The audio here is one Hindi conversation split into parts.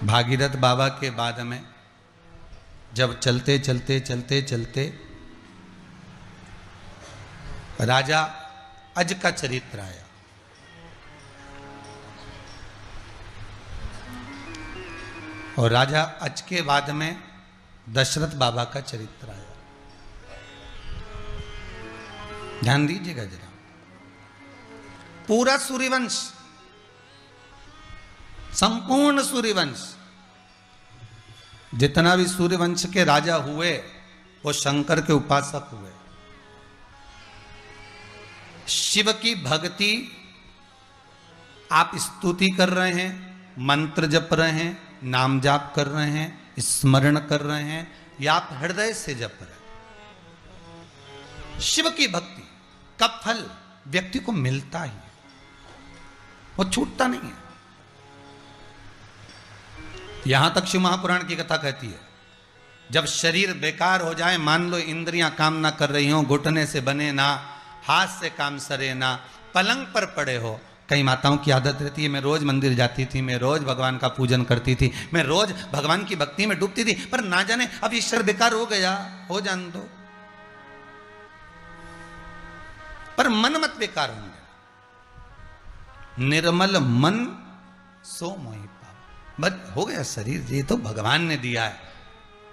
भागीरथ बाबा के बाद में जब चलते चलते चलते चलते राजा अज का चरित्र आया। और राजा अज के बाद में दशरथ बाबा का चरित्र आया। ध्यान दीजिएगा जरा। पूरा सूर्यवंश, संपूर्ण सूर्यवंश, जितना भी सूर्यवंश के राजा हुए वो शंकर के उपासक हुए। शिव की भक्ति आप स्तुति कर रहे हैं, मंत्र जप रहे हैं, नाम जाप कर रहे हैं, स्मरण कर रहे हैं, या आप हृदय से जप रहे हैं। शिव की भक्ति का फल व्यक्ति को मिलता ही है, वो छूटता नहीं है। यहां तक शिव महापुराण की कथा कहती है, जब शरीर बेकार हो जाए, मान लो इंद्रियां काम ना कर रही हो, घुटने से बने ना, हाथ से काम सरे ना, पलंग पर पड़े हो। कई माताओं की आदत रहती है, मैं रोज मंदिर जाती थी, मैं रोज भगवान का पूजन करती थी, मैं रोज भगवान की भक्ति में डूबती थी, पर ना जाने अब ये शरीर बेकार हो गया, हो जान दो, पर मन मत बेकार होंगे। निर्मल मन सो मोहि पाव। बस हो गया शरीर, ये तो भगवान ने दिया है।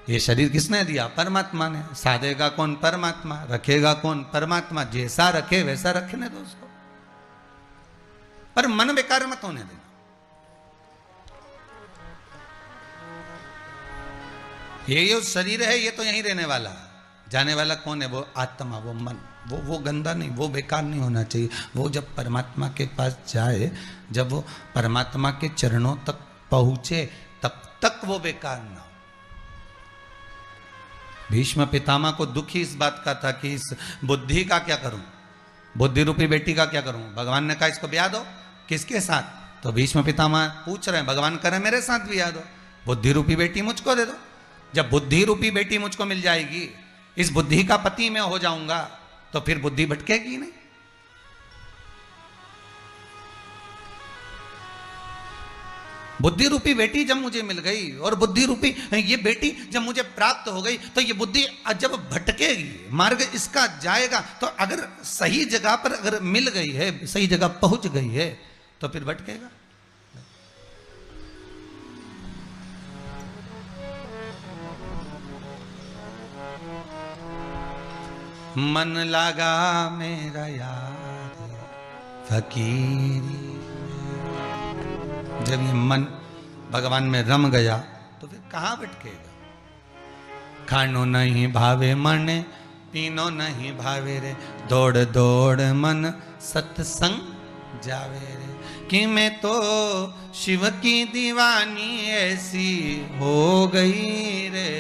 ये शरीर किसने दिया? परमात्मा ने। साधेगा कौन? परमात्मा। रखेगा कौन? परमात्मा। जैसा रखे वैसा रखने दो उसको, पर मन बेकार मत होने देना। ये जो शरीर है ये तो यहीं रहने वाला है, जाने वाला कौन है? वो आत्मा, वो मन। वो गंदा नहीं, वो बेकार नहीं होना चाहिए। वो जब परमात्मा के पास जाए, जब वो परमात्मा के चरणों तक पहुंचे, तब तक वो बेकार ना हो। भीष्म पितामह को दुख ही इस बात का था कि इस बुद्धि का क्या करूं, बुद्धि रूपी बेटी का क्या करूं। भगवान ने कहा इसको ब्याह दो। किसके साथ? तो भीष्म पितामह पूछ रहे हैं, भगवान कह रहे हैं मेरे साथ ब्याह दो, बुद्धि रूपी बेटी मुझको दे दो। जब बुद्धि रूपी बेटी मुझको मिल जाएगी, इस बुद्धि का पति मैं हो जाऊंगा, तो फिर बुद्धि भटकेगी नहीं। बुद्धि रूपी बेटी जब मुझे मिल गई और बुद्धि रूपी ये बेटी जब मुझे प्राप्त हो गई, तो ये बुद्धि जब भटकेगी, मार्ग इसका जाएगा, तो अगर सही जगह पर अगर मिल गई है, सही जगह पहुंच गई है, तो फिर भटकेगा। मन लगा मेरा यार फकीरी। जब ये मन भगवान में रम गया, तो फिर कहाँ भटकेगा? खानो नहीं भावे मन, पीनो नहीं भावे रे, दौड़ दौड़ मन सत्संग जावे रे। कि मैं तो शिव की दीवानी ऐसी हो गई रे,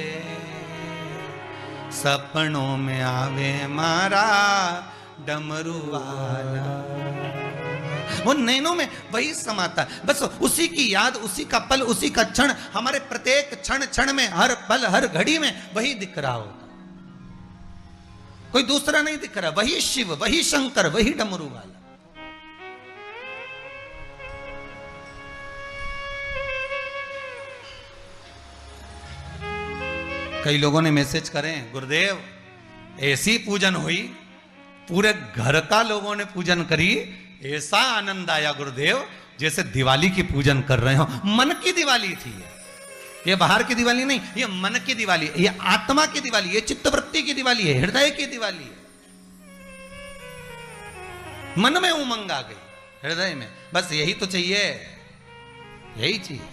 सपनों में आवे मारा डमरू वाला। वो नैनों में वही समाता है, बस उसी की याद, उसी का पल, उसी का क्षण, हमारे प्रत्येक क्षण क्षण में, हर पल हर घड़ी में वही दिख रहा होता, कोई दूसरा नहीं दिख रहा। वही शिव, वही शंकर, वही डमरू वाला। कई लोगों ने मैसेज करें, गुरुदेव ऐसी पूजन हुई, पूरे घर का लोगों ने पूजन करी, ऐसा आनंद आया गुरुदेव जैसे दिवाली की पूजन कर रहे हो। मन की दिवाली थी ये बाहर की दिवाली नहीं, ये मन की दिवाली है, ये आत्मा की दिवाली, ये चित्तवृत्ति की दिवाली है, हृदय की दिवाली है। मन में उमंग आ गई, हृदय में। बस यही तो चाहिए, यही चाहिए।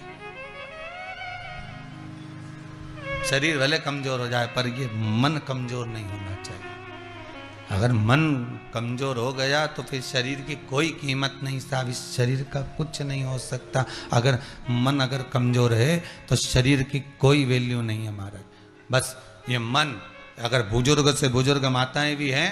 शरीर भले कमजोर हो जाए, पर ये मन कमजोर नहीं होना चाहिए। अगर मन कमजोर हो गया तो फिर शरीर की कोई कीमत नहीं साहब, इस शरीर का कुछ नहीं हो सकता। अगर मन अगर कमजोर है तो शरीर की कोई वैल्यू नहीं है हमारा। बस ये मन, अगर बुजुर्ग से बुजुर्ग माताएं भी हैं,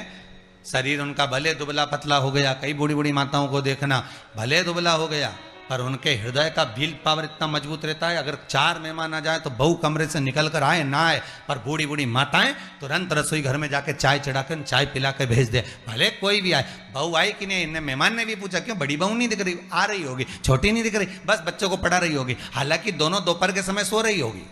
शरीर उनका भले दुबला पतला हो गया, कई बूढ़ी बूढ़ी माताओं को देखना, भले दुबला हो गया, पर उनके हृदय का विल पावर इतना मजबूत रहता है, अगर 4 मेहमान आ जाए तो बहू कमरे से निकल कर आए ना आए, पर बूढ़ी बूढ़ी माताएं तुरंत रसोई घर में जाके चाय चढ़ाकर चाय पिला के भेज दे, भले कोई भी आए। बहू आई कि नहीं, इन्हें मेहमान ने भी पूछा क्यों बड़ी बहू नहीं दिख रही, आ रही होगी, छोटी नहीं दिख रही, बस बच्चों को पढ़ा रही होगी, हालांकि दोनों दोपहर के समय सो रही होगी,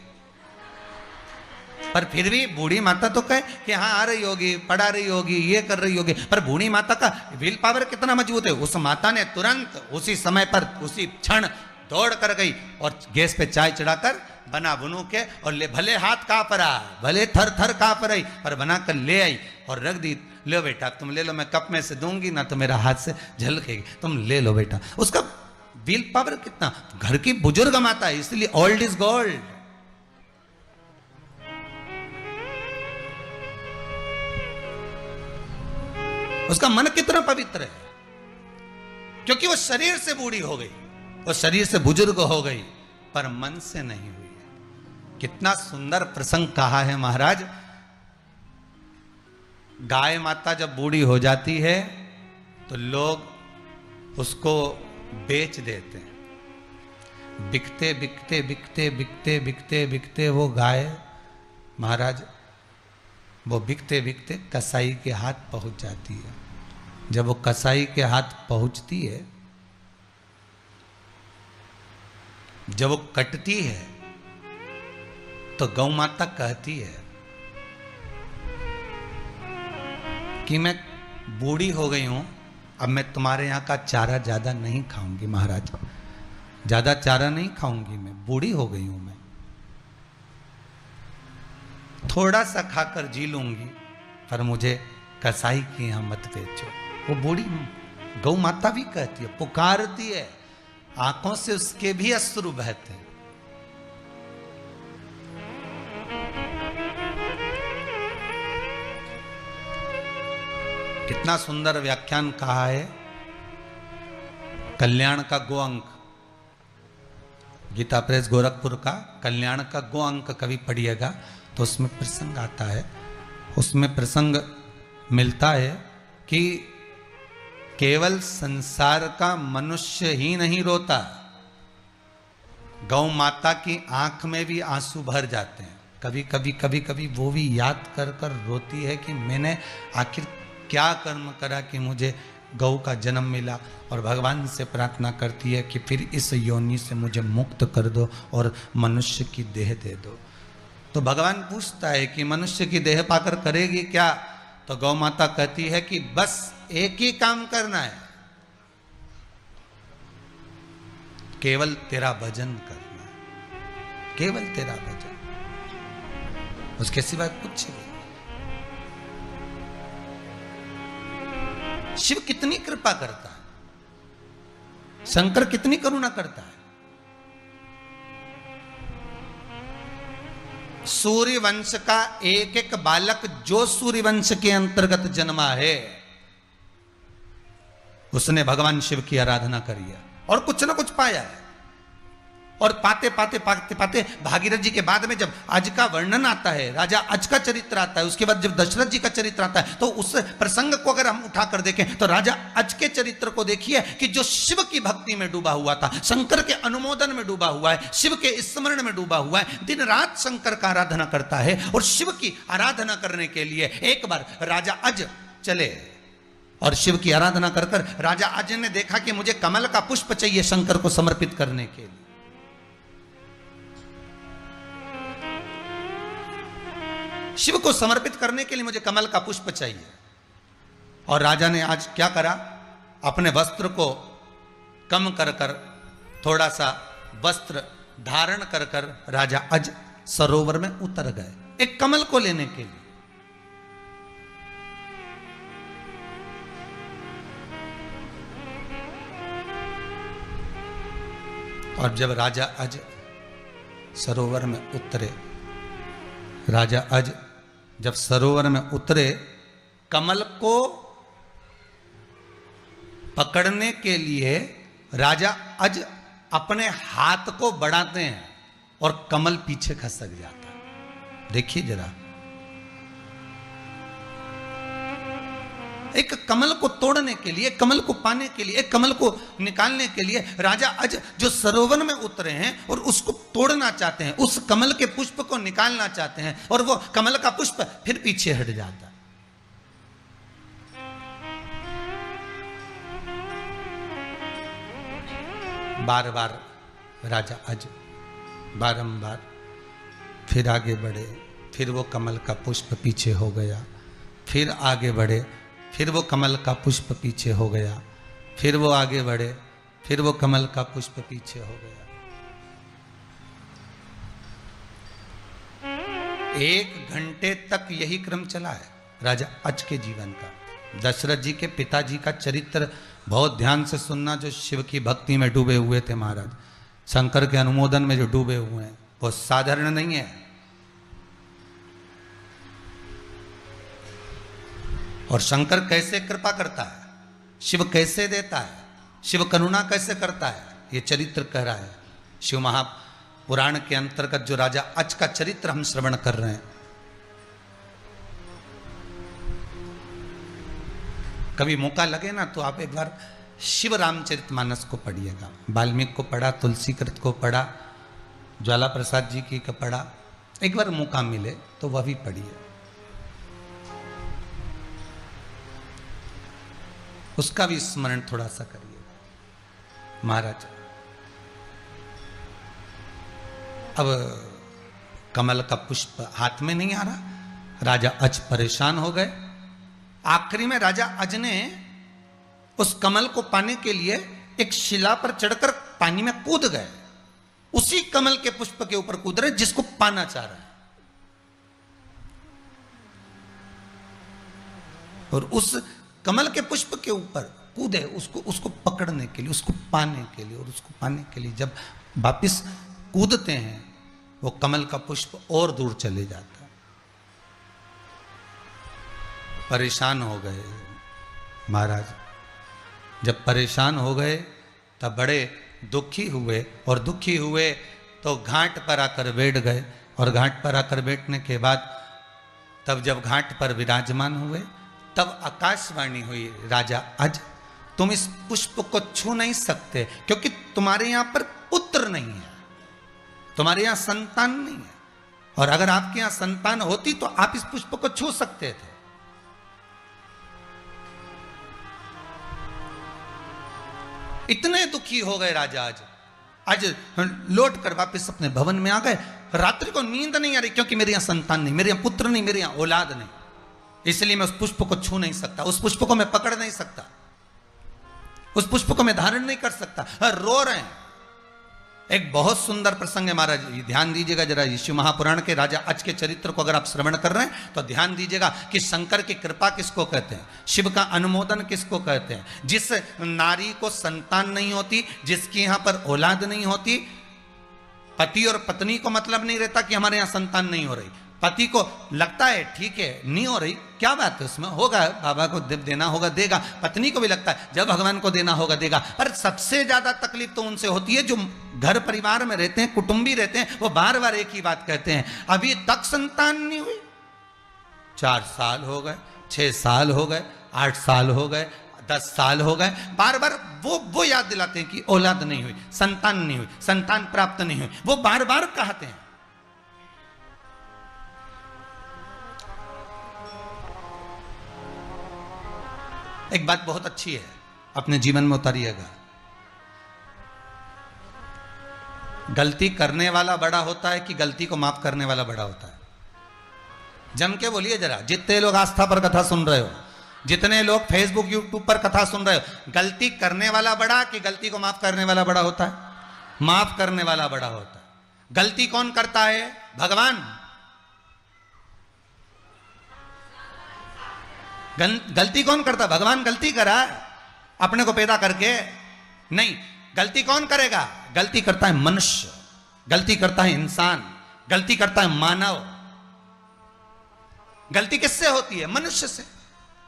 पर फिर भी बूढ़ी माता तो कहे कि हाँ आ रही होगी, पढ़ा रही होगी, ये कर रही होगी, पर बूढ़ी माता का विल पावर कितना मजबूत है। उस माता ने तुरंत उसी समय पर उसी क्षण दौड़ कर गई और गैस पे चाय चढ़ाकर बना बुनू के और ले, भले हाथ कांप रहा, भले थर थर कांप रही, पर बना कर ले आई और रख दी। लो बेटा तुम ले लो, मैं कप में से दूंगी ना तो मेरा हाथ से झलकेगी, तुम ले लो बेटा। उसका विल पावर कितना, घर की बुजुर्ग माता है, इसलिए ओल्ड इज गोल्ड। उसका मन कितना पवित्र है, क्योंकि वो शरीर से बूढ़ी हो गई, वो शरीर से बुजुर्ग हो गई, पर मन से नहीं हुई है। कितना सुंदर प्रसंग कहा है महाराज। गाय माता जब बूढ़ी हो जाती है तो लोग उसको बेच देते हैं, बिकते बिकते बिकते बिकते बिकते बिकते वो गाय महाराज वो बिकते बिकते कसाई के हाथ पहुंच जाती है। जब वो कसाई के हाथ पहुंचती है, जब वो कटती है तो गौ माता कहती है कि मैं बूढ़ी हो गई हूं, अब मैं तुम्हारे यहां का चारा ज्यादा नहीं खाऊंगी महाराज, ज्यादा चारा नहीं खाऊंगी, मैं बूढ़ी हो गई हूं, मैं थोड़ा सा खाकर जी लूंगी, पर मुझे कसाई के यहां मत बेचो। वो बूढ़ी गौ माता भी कहती है, पुकारती है, आंखों से उसके भी अश्रु बहते हैं। कितना सुंदर व्याख्यान कहा है कल्याण का गो अंक, गीता प्रेस गोरखपुर का कल्याण का गो अंक कभी पढ़िएगा तो उसमें प्रसंग आता है, उसमें प्रसंग मिलता है कि केवल संसार का मनुष्य ही नहीं रोता, गौ माता की आंख में भी आंसू भर जाते हैं। कभी कभी वो भी याद कर कर रोती है कि मैंने आखिर क्या कर्म करा कि मुझे गौ का जन्म मिला, और भगवान से प्रार्थना करती है कि फिर इस योनि से मुझे मुक्त कर दो और मनुष्य की देह दे दो। तो भगवान पूछता है कि मनुष्य की देह पाकर करेगी क्या? तो गौ माता कहती है कि बस एक ही काम करना है, केवल तेरा भजन करना है, केवल तेरा भजन, उसके सिवा कुछ नहीं। शिव कितनी कृपा करता है, शंकर कितनी करुणा करता है। सूर्य वंश का एक एक बालक जो सूर्य वंश के अंतर्गत जन्मा है, उसने भगवान शिव की आराधना करी है और कुछ ना कुछ पाया है। और पाते पाते पाते पाते भागीरथ जी के बाद में जब अज का वर्णन आता है, राजा अज का चरित्र आता है, उसके बाद जब दशरथ जी का चरित्र आता है, तो उस प्रसंग को अगर हम उठाकर देखें तो राजा अज के चरित्र को देखिए कि जो शिव की भक्ति में डूबा हुआ था, शंकर के अनुमोदन में डूबा हुआ है, शिव के स्मरण में डूबा हुआ है, दिन रात शंकर का आराधना करता है। और शिव की आराधना करने के लिए एक बार राजा अज चले और शिव की आराधना कर कर राजा अज ने देखा कि मुझे कमल का पुष्प चाहिए शंकर को समर्पित करने के लिए। शिव को समर्पित करने के लिए मुझे कमल का पुष्प चाहिए। और राजा ने आज क्या करा, अपने वस्त्र को कम कर कर थोड़ा सा वस्त्र धारण कर कर राजा अज सरोवर में उतर गए एक कमल को लेने के लिए। और जब राजा अज सरोवर में उतरे, राजा अज जब सरोवर में उतरे, कमल को पकड़ने के लिए राजा अज अपने हाथ को बढ़ाते हैं और कमल पीछे खसक जाता है। देखिए जरा, एक कमल को तोड़ने के लिए, कमल को पाने के लिए, एक कमल को निकालने के लिए राजा अज जो सरोवर में उतरे हैं और उसको तोड़ना चाहते हैं, उस कमल के पुष्प को निकालना चाहते हैं, और वो कमल का पुष्प फिर पीछे हट जाता है। बार बार राजा अज बारंबार फिर आगे बढ़े, फिर वो कमल का पुष्प पीछे हो गया, फिर आगे बढ़े, फिर वो कमल का पुष्प पीछे हो गया, फिर वो आगे बढ़े, फिर वो कमल का पुष्प पीछे हो गया। 1 घंटे तक यही क्रम चला है राजा अज के जीवन का। दशरथ जी के पिताजी का चरित्र बहुत ध्यान से सुनना, जो शिव की भक्ति में डूबे हुए थे महाराज, शंकर के अनुमोदन में जो डूबे हुए हैं, वो साधारण नहीं है। और शंकर कैसे कृपा करता है, शिव कैसे देता है, शिव करुणा कैसे करता है, ये चरित्र कह रहा है। शिव महापुराण के अंतर्गत जो राजा अज का चरित्र हम श्रवण कर रहे हैं, कभी मौका लगे ना तो आप एक बार शिव रामचरितमानस को पढ़िएगा। वाल्मीकि को पढ़ा, तुलसीकृत को पढ़ा, ज्वाला प्रसाद जी की को पढ़ा, एक बार मौका मिले तो वह भी पढ़िए, उसका भी स्मरण थोड़ा सा करिए। महाराज अब कमल का पुष्प हाथ में नहीं आ रहा, राजा अज परेशान हो गए। आखिरी में राजा अज ने उस कमल को पाने के लिए एक शिला पर चढ़कर पानी में कूद गए, उसी कमल के पुष्प के ऊपर कूद रहे जिसको पाना चाह रहे हैं, और उस कमल के पुष्प के ऊपर कूदे उसको पकड़ने के लिए, उसको पाने के लिए, और उसको पाने के लिए जब वापिस कूदते हैं, वो कमल का पुष्प और दूर चले जाता है। परेशान हो गए महाराज। जब परेशान हो गए तब बड़े दुखी हुए, और दुखी हुए तो घाट पर आकर बैठ गए, और घाट पर आकर बैठने के बाद तब जब घाट पर विराजमान हुए तब आकाशवाणी हुई, राजा अज तुम इस पुष्प को छू नहीं सकते, क्योंकि तुम्हारे यहां पर पुत्र नहीं है, तुम्हारे यहां संतान नहीं है, और अगर आपके यहां संतान होती तो आप इस पुष्प को छू सकते थे। इतने दुखी हो गए राजा आज लौट कर वापस अपने भवन में आ गए। रात्रि को नींद नहीं आ रही, क्योंकि मेरे यहां संतान नहीं, मेरे यहां पुत्र नहीं, मेरे यहां औलाद नहीं, इसलिए मैं उस पुष्प को छू नहीं सकता, उस पुष्प को मैं पकड़ नहीं सकता, उस पुष्प को मैं धारण नहीं कर सकता। रो रहे हैं। एक बहुत सुंदर प्रसंग है महाराज, ध्यान दीजिएगा जरा। शिव महापुराण के राजा अज के चरित्र को अगर आप श्रवण कर रहे हैं तो ध्यान दीजिएगा कि शंकर की कृपा किसको कहते हैं, शिव का अनुमोदन किसको कहते हैं। जिस नारी को संतान नहीं होती, जिसकी यहां पर औलाद नहीं होती, पति और पत्नी को मतलब नहीं रहता कि हमारे यहां संतान नहीं हो रही, पति को लगता है ठीक है नहीं हो रही, क्या बात है उसमें, होगा, बाबा को देना होगा देगा, पत्नी को भी लगता है जब भगवान को देना होगा देगा। पर सबसे ज्यादा तकलीफ तो उनसे होती है जो घर परिवार में रहते हैं, कुटुंबी रहते हैं, वो बार बार एक ही बात कहते हैं, अभी तक संतान नहीं हुई। 4 साल हो गए, 6 साल हो गए, 8 साल हो गए, 10 साल हो गए, बार बार वो याद दिलाते हैं कि औलाद नहीं हुई, संतान नहीं हुई, संतान प्राप्त नहीं हुई, वो बार बार कहते हैं। एक बात बहुत अच्छी है, अपने जीवन में उतारिएगा। गलती करने वाला बड़ा होता है कि गलती को माफ करने वाला बड़ा होता है? जम के बोलिए जरा। जितने लोग आस्था पर कथा सुन रहे हो, जितने लोग फेसबुक यूट्यूब पर कथा सुन रहे हो, गलती करने वाला बड़ा कि गलती को माफ करने वाला बड़ा होता है? माफ करने वाला बड़ा होता है। गलती कौन करता है? भगवान। गलती कौन करता? भगवान गलती करा अपने को पैदा करके? नहीं। गलती कौन करेगा? गलती करता है मनुष्य, गलती करता है इंसान, गलती करता है मानव। गलती किससे होती है? मनुष्य से।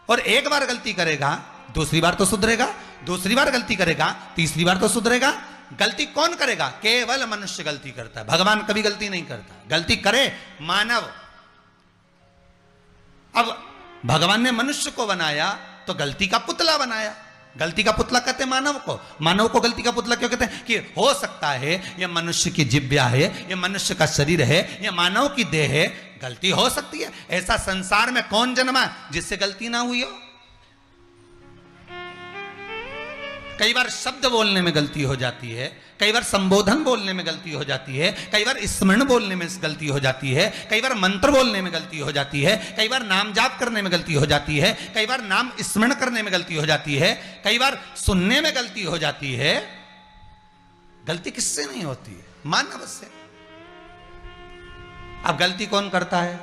और एक बार गलती करेगा, दूसरी बार तो सुधरेगा, दूसरी बार गलती करेगा, तीसरी बार तो सुधरेगा। गलती कौन करेगा? केवल मनुष्य गलती करता है, भगवान कभी गलती नहीं करता। गलती करे मानव। अब भगवान ने मनुष्य को बनाया तो गलती का पुतला बनाया। गलती का पुतला कहते हैं मानव को। मानव को गलती का पुतला क्यों कहते हैं? कि हो सकता है ये मनुष्य की जिब्या है, ये मनुष्य का शरीर है, ये मानव की देह है, गलती हो सकती है। ऐसा संसार में कौन जन्मा जिससे गलती ना हुई हो? कई बार शब्द बोलने में गलती हो जाती है, कई बार संबोधन बोलने में गलती हो जाती है, कई बार स्मरण बोलने में गलती हो जाती है, कई बार मंत्र बोलने में गलती हो जाती है, कई बार नाम जाप करने में गलती हो जाती है, कई बार नाम स्मरण करने में गलती हो जाती है, कई बार सुनने में गलती हो जाती है। गलती किससे नहीं होती है? मानव से। अब गलती कौन करता है?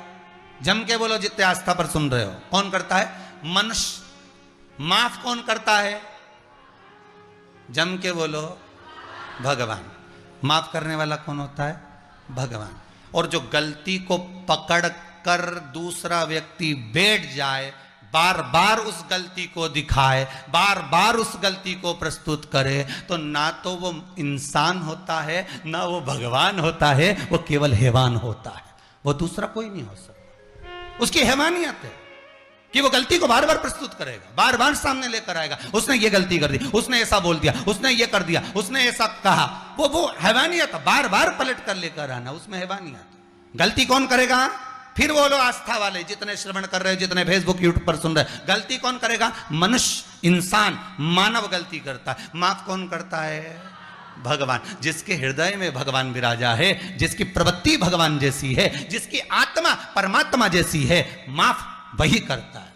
जम के बोलो जितने आस्था पर सुन रहे हो, कौन करता है? मनुष्य। माफ कौन करता है? जम के बोलो भगवान। माफ करने वाला कौन होता है? भगवान। और जो गलती को पकड़ कर दूसरा व्यक्ति बैठ जाए, बार बार उस गलती को दिखाए, बार बार उस गलती को प्रस्तुत करे, तो ना तो वो इंसान होता है, ना वो भगवान होता है, वो केवल हैवान होता है। वो दूसरा कोई नहीं हो सकता। उसकी हैवानियत है कि वो गलती को बार बार प्रस्तुत करेगा, बार बार सामने लेकर आएगा। उसने ये गलती कर दी, उसने ऐसा बोल दिया, उसने ये कर दिया, उसने ऐसा कहा। वो हैवानियत, बार बार पलट कर लेकर आना, उसमें हैवानियत। गलती कौन करेगा? फिर बोलो आस्था वाले जितने श्रवण कर रहे हो, जितने फेसबुक यूट्यूब पर सुन रहे हैं, गलती कौन करेगा? मनुष्य, इंसान, मानव गलती करता है। माफ कौन करता है? भगवान। जिसके हृदय में भगवान विराजा है, जिसकी प्रवृत्ति भगवान जैसी है, जिसकी आत्मा परमात्मा जैसी है, माफ वही करता है।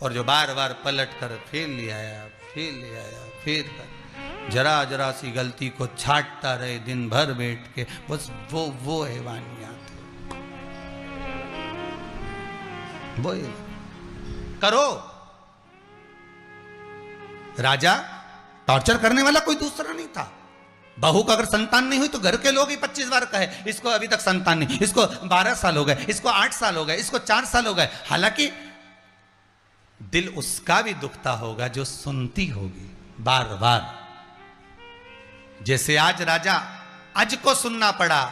और जो बार बार पलट कर फिर ले आया, फिर ले आया, फिर कर जरा जरा सी गलती को छाटता रहे दिन भर बैठ के, बस वो हैवानियत है। वो करो। राजा टॉर्चर करने वाला कोई दूसरा नहीं था। बहू का अगर संतान नहीं हुई तो घर के लोग ही 25 बार कहे इसको अभी तक संतान नहीं, इसको 12 साल हो गए, इसको 8 साल हो गए, इसको 4 साल हो गए। हालांकि दिल उसका भी दुखता होगा जो सुनती होगी बार बार। जैसे आज राजा अज को सुनना पड़ा,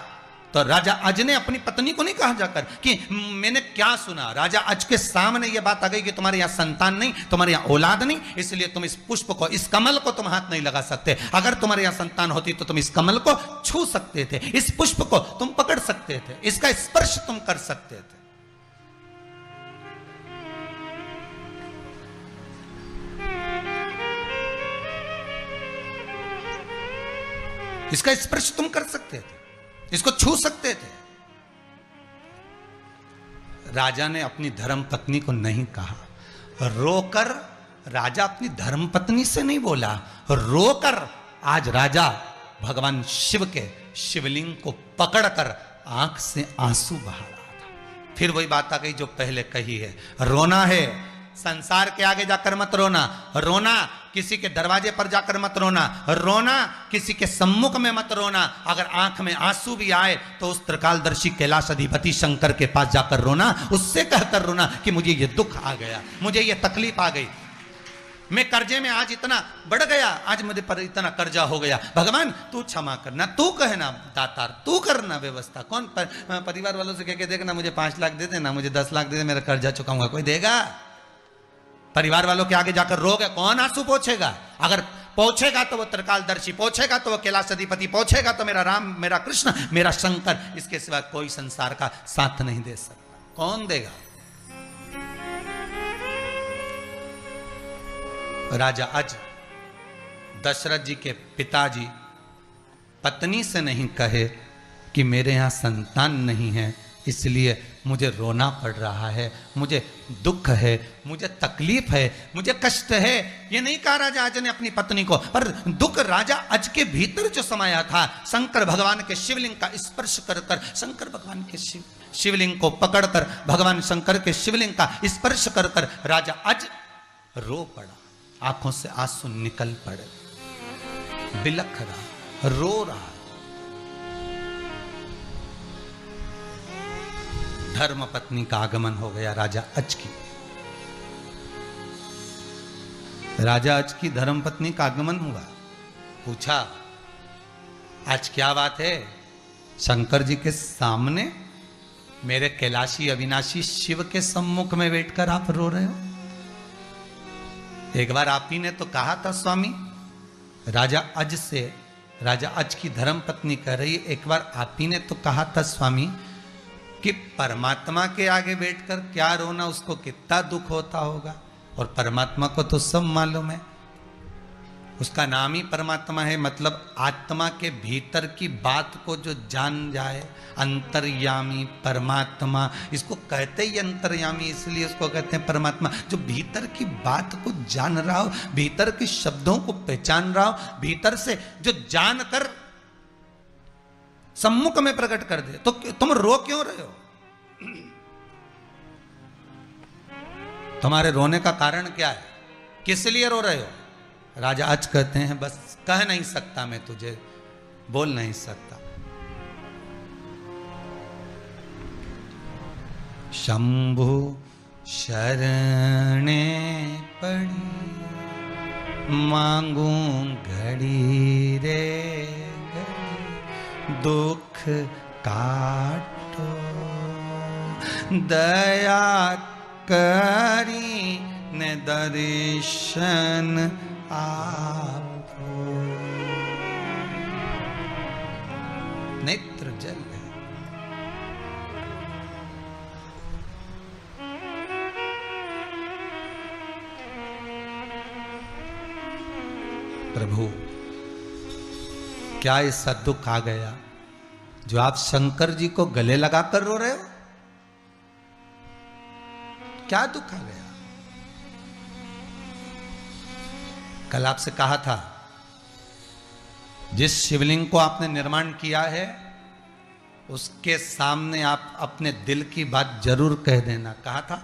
तो राजा अज ने अपनी पत्नी को नहीं कहा जाकर कि मैंने क्या सुना। राजा अज के सामने यह बात आ गई कि तुम्हारे यहां संतान नहीं, तुम्हारे यहां औलाद नहीं, इसलिए तुम इस पुष्प को, इस कमल को तुम हाथ नहीं लगा सकते। अगर तुम्हारे यहां संतान होती तो तुम इस कमल को छू सकते थे, इस पुष्प को तुम पकड़ सकते थे, इसका स्पर्श तुम कर सकते थे। इसका स्पर्श तुम कर सकते थे, इसको छू सकते थे। राजा ने अपनी धर्म पत्नी को नहीं कहा। रोकर राजा अपनी धर्म पत्नी से नहीं बोला, रोकर आज राजा भगवान शिव के शिवलिंग को पकड़कर आंख से आंसू बहा रहा था। फिर वही बात आ गई जो पहले कही है, रोना है संसार के आगे जाकर मत रोना, रोना किसी के दरवाजे पर जाकर मत रोना, रोना किसी के सम्मुख में मत रोना। अगर आंख में आंसू भी आए तो उस त्रिकालदर्शी कैलाश अधिपति शंकर के पास जाकर रोना, उससे कहकर रोना कि मुझे ये दुख आ गया, मुझे ये तकलीफ आ गई, मैं कर्जे में आज इतना बढ़ गया, आज मुझे पर इतना कर्जा हो गया, भगवान तू क्षमा करना, तू कहना दातार, तू करना व्यवस्था। कौन परिवार वालों से कह के देखना मुझे 5 लाख दे देना, मुझे 10 लाख दे दे, मेरा कर्जा चुकाऊंगा। कोई देगा? परिवार वालों के आगे जाकर रोगे, कौन आंसू पोंछेगा? अगर पोंछेगा तो वो त्रिकालदर्शी, पोंछेगा तो वो कैलाश अधिपति, पोंछेगा तो मेरा राम, मेरा कृष्ण, मेरा शंकर, इसके सिवा कोई संसार का साथ नहीं दे सकता। कौन देगा? राजा अज दशरथ जी के पिताजी पत्नी से नहीं कहे कि मेरे यहां संतान नहीं है, इसलिए मुझे रोना पड़ रहा है, मुझे दुख है, मुझे तकलीफ है, मुझे कष्ट है, ये नहीं कहा राजा अज ने अपनी पत्नी को। पर दुख राजा अज के भीतर जो समाया था, शंकर भगवान के शिवलिंग का स्पर्श कर कर, शंकर भगवान के शिवलिंग को पकड़कर, भगवान शंकर के शिवलिंग का स्पर्श कर कर राजा अज रो पड़ा, आंखों से आंसू निकल पड़े, बिलख रहा, रो रहा। धर्म पत्नी का आगमन हो गया राजा अज की। राजा अज की धर्म पत्नी का आगमन हुआ। पूछा आज क्या बात है? शंकर जी के सामने, मेरे कैलाशी अविनाशी शिव के सम्मुख में बैठकर आप रो रहे हो? एक बार आप ही ने तो कहा था स्वामी, राजा अज से, राजा अज की धर्म पत्नी कह रही है, एक बार आप ही ने तो कहा था स्वामी कि परमात्मा के आगे बैठकर क्या रोना, उसको कितना दुख होता होगा। और परमात्मा को तो सब मालूम है, उसका नाम ही परमात्मा है, मतलब आत्मा के भीतर की बात को जो जान जाए, अंतर्यामी परमात्मा, इसको कहते ही अंतर्यामी, इसलिए उसको कहते हैं परमात्मा। जो भीतर की बात को जान रहा हो, भीतर के शब्दों को पहचान रहा हो, भीतर से जो जानकर सम्मुख में प्रकट कर दे, तो तुम रो क्यों रहे हो? तुम्हारे रोने का कारण क्या है? किस लिए रो रहे हो? राजा आज कहते हैं बस कह नहीं सकता, मैं तुझे बोल नहीं सकता। शंभु शरणे पड़ी, मांगू घड़ी रे घड़ी, दुख काटो दया करी ने दर्शन आपो। नेत्र जल है। प्रभु क्या ऐसा दुख आ गया जो आप शंकर जी को गले लगाकर रो रहे हो? क्या दुख आ गया? कल आपसे कहा था, जिस शिवलिंग को आपने निर्माण किया है उसके सामने आप अपने दिल की बात जरूर कह देना। कहा था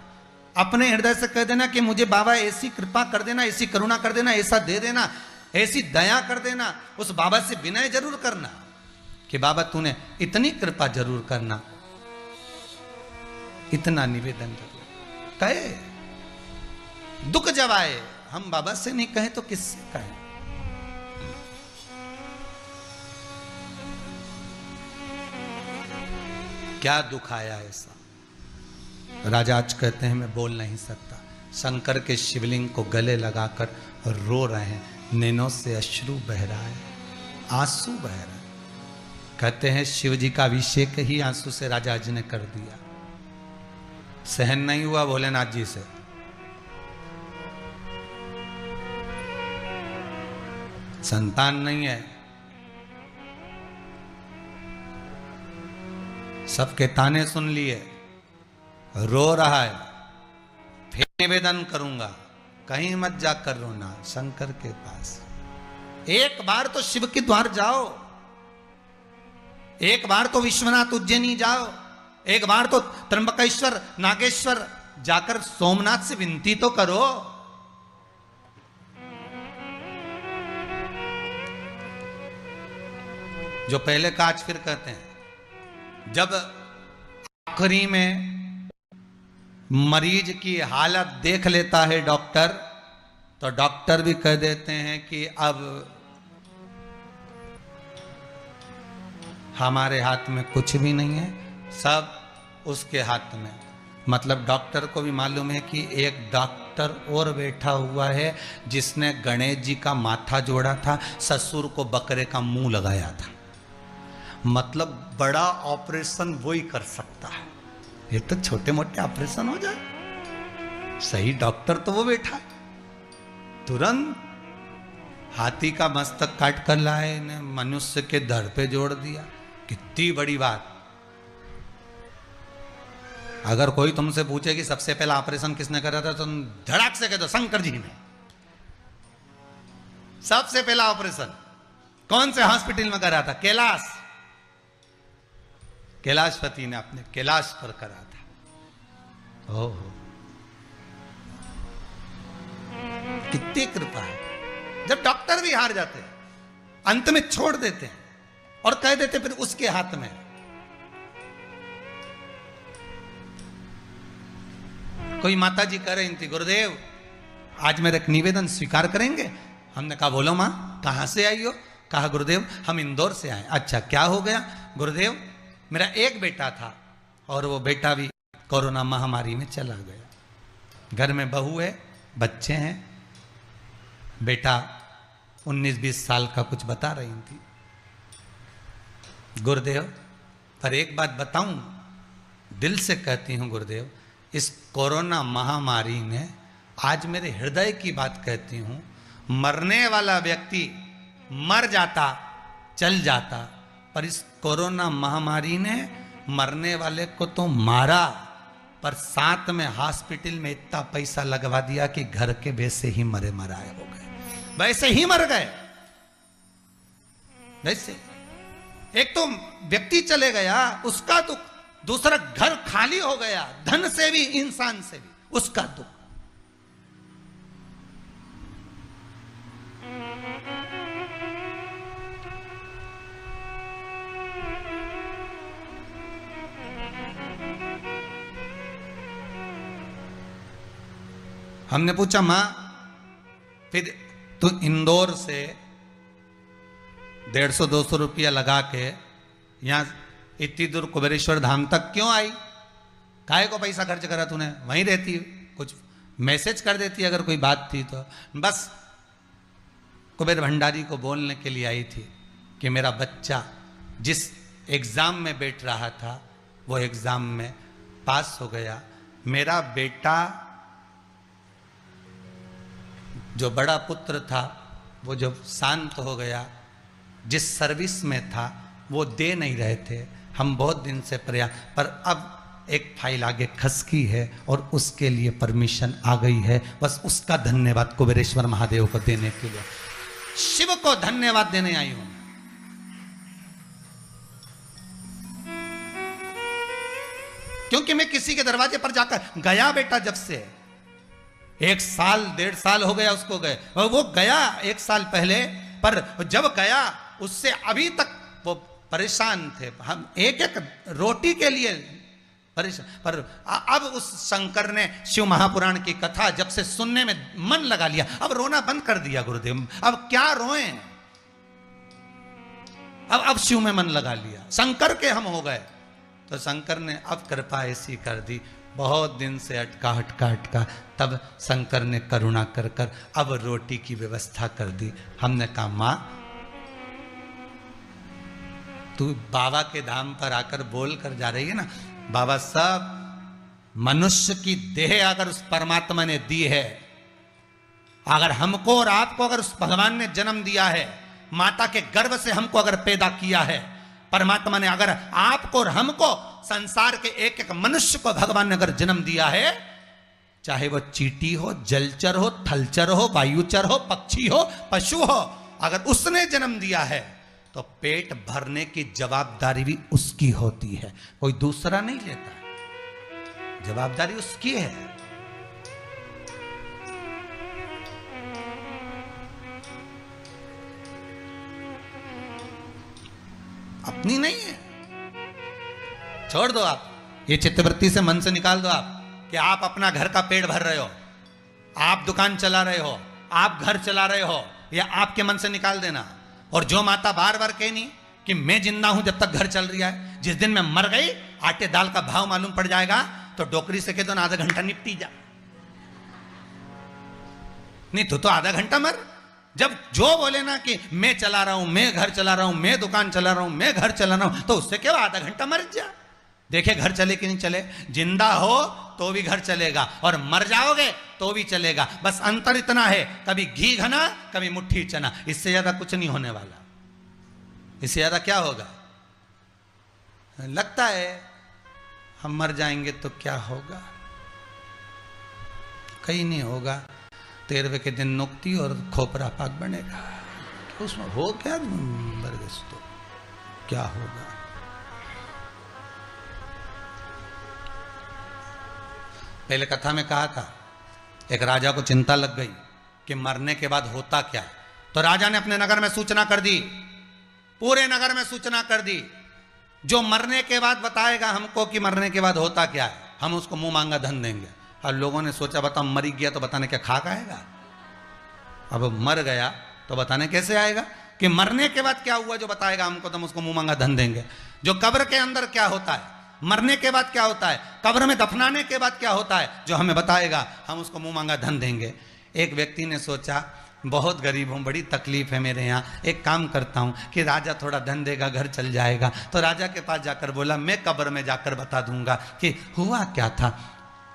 अपने हृदय से कह देना कि मुझे बाबा ऐसी कृपा कर देना, ऐसी करुणा कर देना, ऐसा दे देना, ऐसी दया कर देना। उस बाबा से विनय जरूर करना कि बाबा तूने इतनी कृपा जरूर करना, इतना निवेदन कर कहे। दुख जब आए हम बाबा से नहीं कहें तो किससे कहें? क्या दुख आया ऐसा? राजा आज कहते हैं मैं बोल नहीं सकता। शंकर के शिवलिंग को गले लगाकर रो रहे हैं, नैनों से अश्रु बह रहा है, आंसू बह रहा है। कहते हैं शिव जी का अभिषेक ही आंसू से राजा आज ने कर दिया। सहन नहीं हुआ भोलेनाथ जी से। संतान नहीं है, सबके ताने सुन लिए, रो रहा है, फिर निवेदन करूंगा, कहीं मत जाकर रोना, शंकर के पास। एक बार तो शिव के द्वार जाओ, एक बार तो विश्वनाथ उज्जैनी जाओ, एक बार तो त्र्यंबकेश्वर नागेश्वर जाकर सोमनाथ से विनती तो करो। जो पहले का आज फिर कहते हैं, जब आखिरी में मरीज की हालत देख लेता है डॉक्टर, तो डॉक्टर भी कह देते हैं कि अब हमारे हाथ में कुछ भी नहीं है, सब उसके हाथ में। मतलब डॉक्टर को भी मालूम है कि एक डॉक्टर और बैठा हुआ है जिसने गणेश जी का माथा जोड़ा था, ससुर को बकरे का मुंह लगाया था। मतलब बड़ा ऑपरेशन वो ही कर सकता है, ये तो छोटे मोटे ऑपरेशन हो जाए। सही डॉक्टर तो वो बैठा है। तुरंत हाथी का मस्तक काट कर लाए ने मनुष्य के धड़ पे जोड़ दिया। कितनी बड़ी बात। अगर कोई तुमसे पूछे कि सबसे पहला ऑपरेशन किसने करा था, तो तुम धड़ाक से कह दो शंकर जी ने। सबसे पहला ऑपरेशन कौन से हॉस्पिटल में करा था? कैलाश, कैलाशपति ने अपने कैलाश पर करा था। ओहो, कितनी कृपा है। जब डॉक्टर भी हार जाते हैं, अंत में छोड़ देते हैं और कह देते फिर उसके हाथ में। कोई माता जी कह रही थी, गुरुदेव आज मेरा एक निवेदन स्वीकार करेंगे? हमने कहा बोलो मां, कहां से आई हो? कहा गुरुदेव हम इंदौर से आए। अच्छा क्या हो गया? गुरुदेव मेरा एक बेटा था और वो बेटा भी कोरोना महामारी में चला गया। घर में बहू है, बच्चे हैं, बेटा 19-20 साल का कुछ बता रही थी। गुरुदेव, पर एक बात बताऊं, दिल से कहती हूं गुरुदेव, इस कोरोना महामारी ने आज मेरे हृदय की बात कहती हूं, मरने वाला व्यक्ति मर जाता, चल जाता, पर इस कोरोना महामारी ने मरने वाले को तो मारा, पर साथ में हॉस्पिटल में इतना पैसा लगवा दिया कि घर के वैसे ही मरे मराए हो गए, वैसे ही मर गए। वैसे एक तो व्यक्ति चले गया, उसका दुख, दूसरा घर खाली हो गया, धन से भी इंसान से भी उसका दुख। हमने पूछा, मां फिर तू इंदौर से 150-200 रुपया लगा के यहां इतनी दूर कुबेरेश्वर धाम तक क्यों आई? काहे को पैसा खर्च करा तूने? वहीं रहती, कुछ मैसेज कर देती अगर कोई बात थी तो। बस कुबेर भंडारी को बोलने के लिए आई थी कि मेरा बच्चा जिस एग्जाम में बैठ रहा था वो एग्जाम में पास हो गया। मेरा बेटा जो बड़ा पुत्र था वो जब शांत हो गया, जिस सर्विस में था वो दे नहीं रहे थे, हम बहुत दिन से प्रयास, पर अब एक फाइल आगे खसकी है और उसके लिए परमिशन आ गई है। बस उसका धन्यवाद कुबेरेश्वर महादेव को देने के लिए, शिव को धन्यवाद देने आई हूं। क्योंकि मैं किसी के दरवाजे पर जाकर गया, बेटा जब से 1 साल 1.5 साल हो गया उसको गए, और वो गया 1 साल पहले, पर जब गया उससे अभी तक वो परेशान थे। हम एक रोटी के लिए परेशान, पर अब उस शंकर ने शिव महापुराण की कथा जब से सुनने में मन लगा लिया, अब रोना बंद कर दिया गुरुदेव। अब क्या रोएं, अब शिव में मन लगा लिया, शंकर के हम हो गए। तो शंकर ने अब कृपा ऐसी कर दी, बहुत दिन से अटका, तब शंकर ने करुणा कर अब रोटी की व्यवस्था कर दी। हमने कहा, मां तू बाबा के धाम पर आकर बोल कर जा रही है ना, बाबा सब मनुष्य की देह अगर उस परमात्मा ने दी है, अगर हमको और आपको अगर उस भगवान ने जन्म दिया है, माता के गर्भ से हमको अगर पैदा किया है परमात्मा ने, अगर आपको और हमको संसार के एक एक मनुष्य को भगवान ने अगर जन्म दिया है, चाहे वो चींटी हो, जलचर हो, थलचर हो, वायुचर हो, पक्षी हो, पशु हो, अगर उसने जन्म दिया है तो पेट भरने की जवाबदारी भी उसकी होती है, कोई दूसरा नहीं लेता है, जवाबदारी उसकी है। अपनी नहीं है। छोड़ दो आप ये चित्तवृत्ति से, मन से निकाल दो आप कि आप अपना घर का पेट भर रहे हो, आप दुकान चला रहे हो, आप घर चला रहे हो, या आपके मन से निकाल देना। और जो माता बार बार कहे नहीं कि मैं जिंदा हूं जब तक घर चल रहा है, जिस दिन मैं मर गई आटे दाल का भाव मालूम पड़ जाएगा तो डोकरी से कह दो ना, आधा घंटा निपटी जा, नहीं तो आधा घंटा मर। जब जो बोले ना कि मैं चला रहा हूं, मैं घर चला रहा हूं, मैं दुकान चला रहा हूं, मैं घर चला रहा हूं, तो उससे क्या आधा घंटा मर जा, देखे घर चले कि नहीं चले। जिंदा हो तो भी घर चलेगा और मर जाओगे तो भी चलेगा, बस अंतर इतना है, कभी घी घना कभी मुट्ठी चना, इससे ज्यादा कुछ नहीं होने वाला। इससे ज्यादा क्या होगा? लगता है हम मर जाएंगे तो क्या होगा, कहीं नहीं होगा। 13वें के दिन नुक्ति और खोपरा पाक बनेगा, उसमें हो क्या बरगस, तो क्या होगा। पहले कथा में कहा था, एक राजा को चिंता लग गई कि मरने के बाद होता क्या है, तो राजा ने अपने नगर में सूचना कर दी, पूरे नगर में सूचना कर दी, जो मरने के बाद बताएगा हमको कि मरने के बाद होता क्या है, हम उसको मुंह मांगा धन देंगे। और लोगों ने सोचा बता मर गया तो बताने क्या खाक आएगा, अब मर गया तो बताने कैसे आएगा कि मरने के बाद क्या हुआ, जो बताएगा हमको तो हम उसको मुंह मांगा धन देंगे। जो कब्र के अंदर क्या होता है, मरने के बाद क्या होता है, कब्र में दफनाने के बाद क्या होता है, जो हमें बताएगा हम उसको मुंह मांगा धन देंगे। एक व्यक्ति ने सोचा बहुत गरीब हूँ, बड़ी तकलीफ है मेरे यहाँ, एक काम करता हूँ कि राजा थोड़ा धन देगा, घर चल जाएगा। तो राजा के पास जाकर बोला, मैं कब्र में जाकर बता दूंगा कि हुआ क्या था।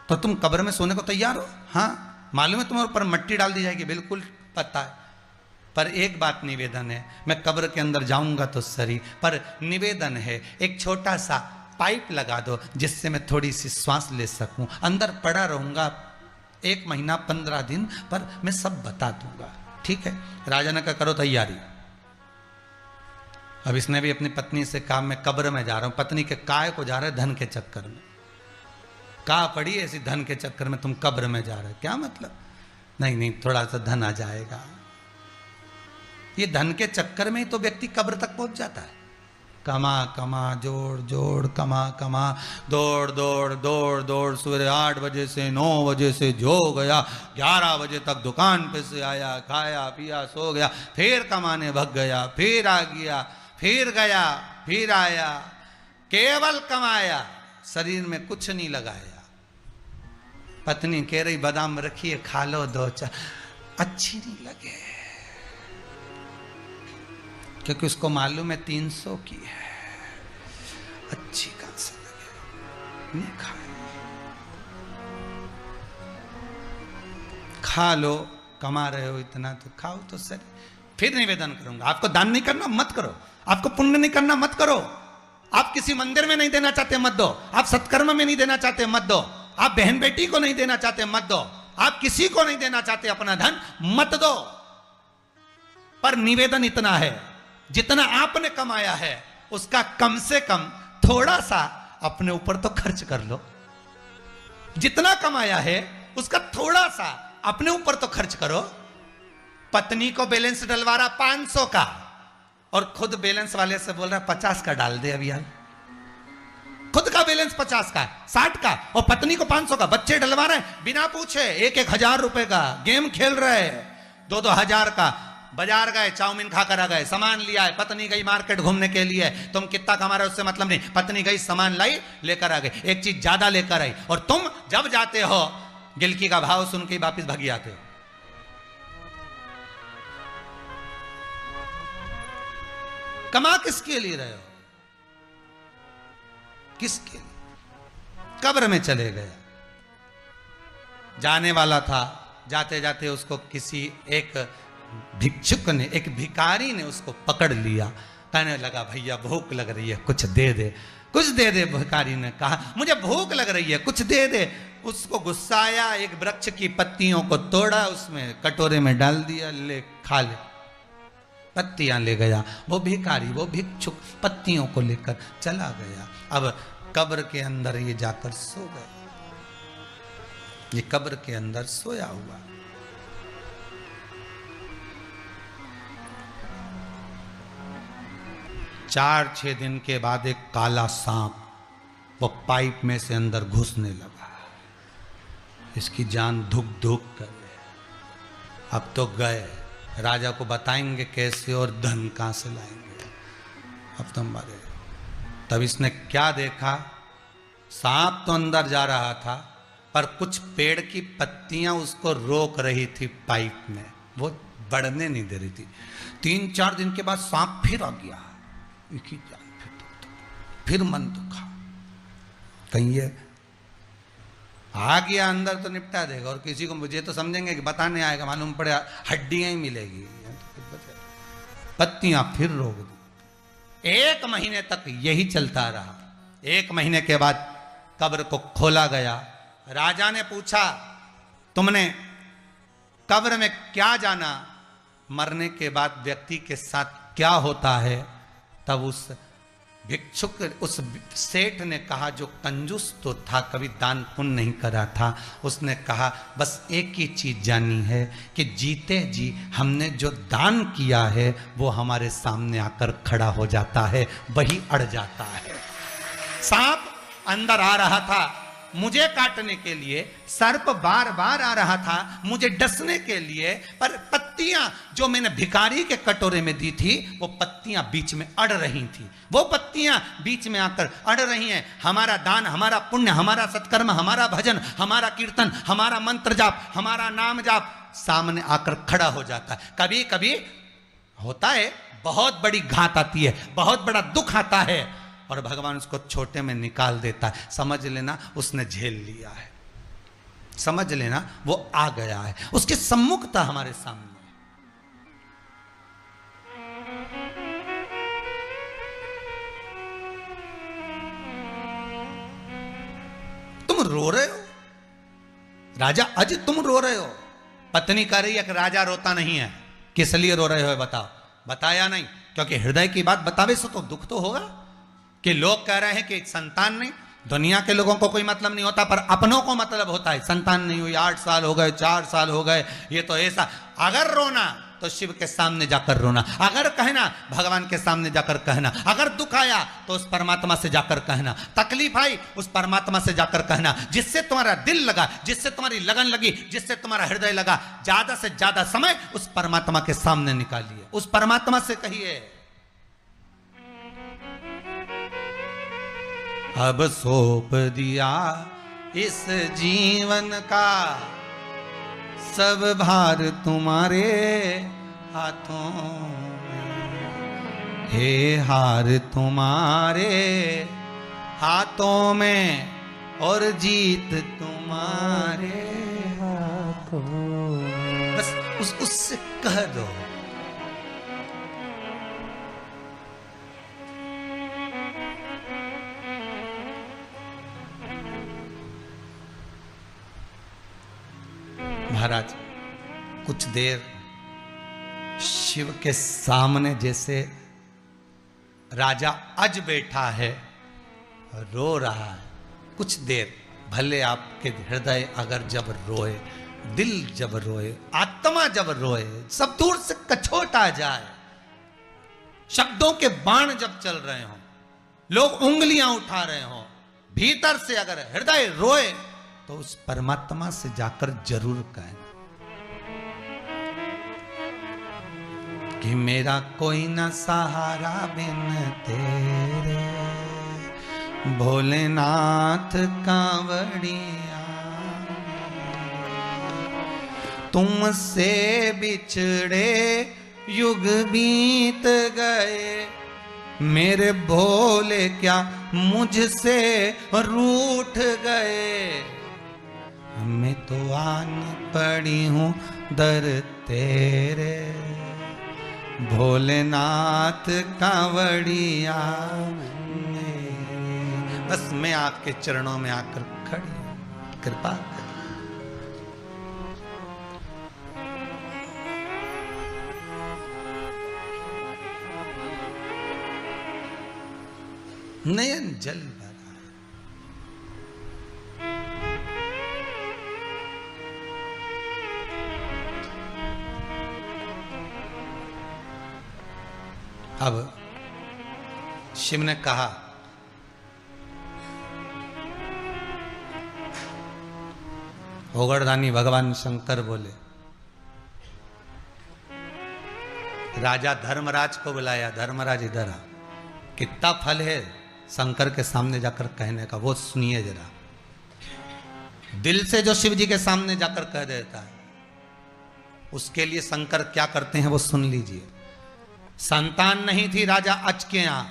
तो तुम कब्र में सोने को तैयार हो? हाँ। मालूम है तुम्हारे ऊपर मट्टी डाल दी जाएगी? बिल्कुल पता है, पर एक बात निवेदन है, मैं कब्र के अंदर जाऊंगा तो सही, पर निवेदन है एक छोटा सा पाइप लगा दो जिससे मैं थोड़ी सी श्वास ले सकूं। अंदर पड़ा रहूंगा 1 महीना 15 दिन, पर मैं सब बता दूंगा। ठीक है? राजा ने कहा करो तैयारी। अब इसने भी अपनी पत्नी से कहा मैं कब्र में जा रहा हूं। पत्नी के काय को जा रहा है? धन के चक्कर में। कहा पड़ी ऐसी धन के चक्कर में तुम कब्र में जा रहे हो? क्या मतलब? नहीं नहीं, थोड़ा सा धन आ जाएगा। ये धन के चक्कर में ही तो व्यक्ति कब्र तक पहुंच जाता है। कमा कमा जोड़ जोड़ कमा कमा, दौड़ दौड़ दौड़ दौड़, सुबह 8 बजे से 9 बजे से जो गया, 11 बजे तक दुकान पे से आया, खाया पिया सो गया, फिर कमाने भग गया, फिर आ गया, फिर गया, फिर आया, केवल कमाया, शरीर में कुछ नहीं लगाया। पत्नी कह रही बादाम रखिए खा लो 2-4, अच्छी नहीं लगे, क्योंकि उसको मालूम है 300 की है, अच्छी कहां से लगे, नहीं खाए। खा लो, कमा रहे हो इतना तो खाओ तो सही। फिर निवेदन करूंगा, आपको दान नहीं करना मत करो, आपको पुण्य नहीं करना मत करो, आप किसी मंदिर में नहीं देना चाहते मत दो, आप सत्कर्म में नहीं देना चाहते मत दो, आप बहन बेटी को नहीं देना चाहते मत दो, आप किसी को नहीं देना चाहते अपना धन मत दो। पर निवेदन इतना है, जितना आपने कमाया है उसका कम से कम थोड़ा सा अपने ऊपर तो खर्च कर लो। जितना कमाया है उसका थोड़ा सा अपने ऊपर तो खर्च करो। पत्नी को बैलेंस डलवा रहा 500 का और खुद बैलेंस वाले से बोल रहा 50 का डाल दे अभी यार। खुद का बैलेंस 50 का, 60 का, और पत्नी को 500 का। बच्चे डलवा रहे हैं बिना पूछे, 1,000 रुपए का गेम खेल रहे हैं, 2,000 का। बाजार गए, चाउमीन खाकर आ गए, सामान लिया है, पत्नी गई मार्केट घूमने के लिए, तुम कितना कमा रहे हो उससे मतलब नहीं, पत्नी गई सामान लाई लेकर आ गई, एक चीज ज्यादा लेकर आई, और तुम जब जाते हो गिलकी का भाव सुन के वापिस भागी आते हो। कमा किसके लिए रहे हो? किसके लिए? कब्र में चले गए। जाने वाला था, जाते जाते उसको किसी एक भिक्षुक ने, एक भिखारी ने उसको पकड़ लिया। कहने लगा भैया भूख लग रही है, कुछ दे दे, कुछ दे दे। भिखारी ने कहा मुझे भूख लग रही है, कुछ दे दे। उसको गुस्सा आया, एक वृक्ष की पत्तियों को तोड़ा, उसमें कटोरे में डाल दिया, ले खा ले। पत्तियां ले गया वो भिखारी, वो भिक्षुक पत्तियों को लेकर चला गया। अब कब्र के अंदर ये जाकर सो गया, ये कब्र के अंदर सोया हुआ। चार 6 दिन के बाद एक काला सांप वो पाइप में से अंदर घुसने लगा। इसकी जान धुक धुक कर गई। अब तो गए, राजा को बताएंगे कैसे और धन कहां से लाएंगे। अब तो मारे। तब इसने क्या देखा, सांप तो अंदर जा रहा था पर कुछ पेड़ की पत्तियां उसको रोक रही थी पाइप में, वो बढ़ने नहीं दे रही थी। 3-4 दिन के बाद सांप फिर आ गया, फिर मन दुखा, कहीं ये आ गया अंदर तो निपटा देगा, और किसी को मुझे तो समझेंगे कि बताने आएगा, मालूम पड़े हड्डियां ही मिलेगी। पत्तियां फिर रोक दी। 1 महीने तक यही चलता रहा। 1 महीने के बाद कब्र को खोला गया। राजा ने पूछा तुमने कब्र में क्या जाना, मरने के बाद व्यक्ति के साथ क्या होता है। तब उस भिक्षुक, उस सेठ ने कहा, जो कंजूस तो था, कभी दान पुण्य नहीं करा था, उसने कहा बस एक ही चीज जानी है कि जीते जी हमने जो दान किया है वो हमारे सामने आकर खड़ा हो जाता है, वही अड़ जाता है। सांप अंदर आ रहा था मुझे काटने के लिए, सर्प बार बार आ रहा था मुझे डसने के लिए, पर पत्तियां जो मैंने भिखारी के कटोरे में दी थी वो पत्तियां बीच में अड़ रही थी, वो पत्तियां बीच में आकर अड़ रही हैं। हमारा दान, हमारा पुण्य, हमारा सत्कर्म, हमारा भजन, हमारा कीर्तन, हमारा मंत्र जाप, हमारा नाम जाप सामने आकर खड़ा हो जाता है। कभी कभी होता है बहुत बड़ी घात आती है, बहुत बड़ा दुख आता है और भगवान उसको छोटे में निकाल देता है। समझ लेना उसने झेल लिया है, समझ लेना वो आ गया है, उसके सम्मुख था हमारे सामने। तुम रो रहे हो राजा, आज तुम रो रहे हो। पत्नी कह रही है कि राजा रोता नहीं है, किस लिए रो रहे हो बताओ। बताया नहीं, क्योंकि हृदय की बात बतावे से तो दुख तो होगा कि लोग कह रहे हैं कि संतान नहीं। दुनिया के लोगों को कोई मतलब नहीं होता, पर अपनों को मतलब होता है। संतान नहीं हुई, 8 साल हो गए, 4 साल हो गए, ये तो ऐसा। अगर रोना तो शिव के सामने जाकर रोना, अगर कहना भगवान के सामने जाकर कहना, अगर दुख आया तो उस परमात्मा से जाकर कहना, तकलीफ आई उस परमात्मा से जाकर कहना। जिससे तुम्हारा दिल लगा, जिससे तुम्हारी लगन लगी, जिससे तुम्हारा हृदय लगा, ज्यादा से ज्यादा समय उस परमात्मा के सामने निकालिए, उस परमात्मा से कहिए। अब सौंप दिया इस जीवन का सब भार तुम्हारे हाथों में, हे हार तुम्हारे हाथों में और जीत तुम्हारे हाथों में। बस उससे कह दो। महाराज कुछ देर शिव के सामने जैसे राजा अज बैठा है, रो रहा है। कुछ देर भले आपके हृदय अगर जब रोए, दिल जब रोए, आत्मा जब रोए, सब दूर से कछोटा जाए, शब्दों के बाण जब चल रहे हो, लोग उंगलियां उठा रहे हो, भीतर से अगर हृदय रोए तो उस परमात्मा से जाकर जरूर कहें कि मेरा कोई न सहारा बिन तेरे, भोलेनाथ कांवड़िया। तुमसे बिछड़े युग बीत गए, मेरे भोले क्या मुझसे रूठ गए। मैं तो आन पड़ी हूँ दर तेरे, भोलेनाथ कांवड़िया। बस मैं आपके चरणों में आकर खड़ी हूँ, कृपा कर। नयन जल भरा अब शिव ने कहा ओगरदानी भगवान शंकर बोले, राजा धर्मराज को बुलाया, धर्मराज इधर आ, कितना फल है शंकर के सामने जाकर कहने का, वो सुनिए जरा। दिल से जो शिव जी के सामने जाकर कह देता है उसके लिए शंकर क्या करते हैं वो सुन लीजिए। संतान नहीं थी राजा अच के यहां,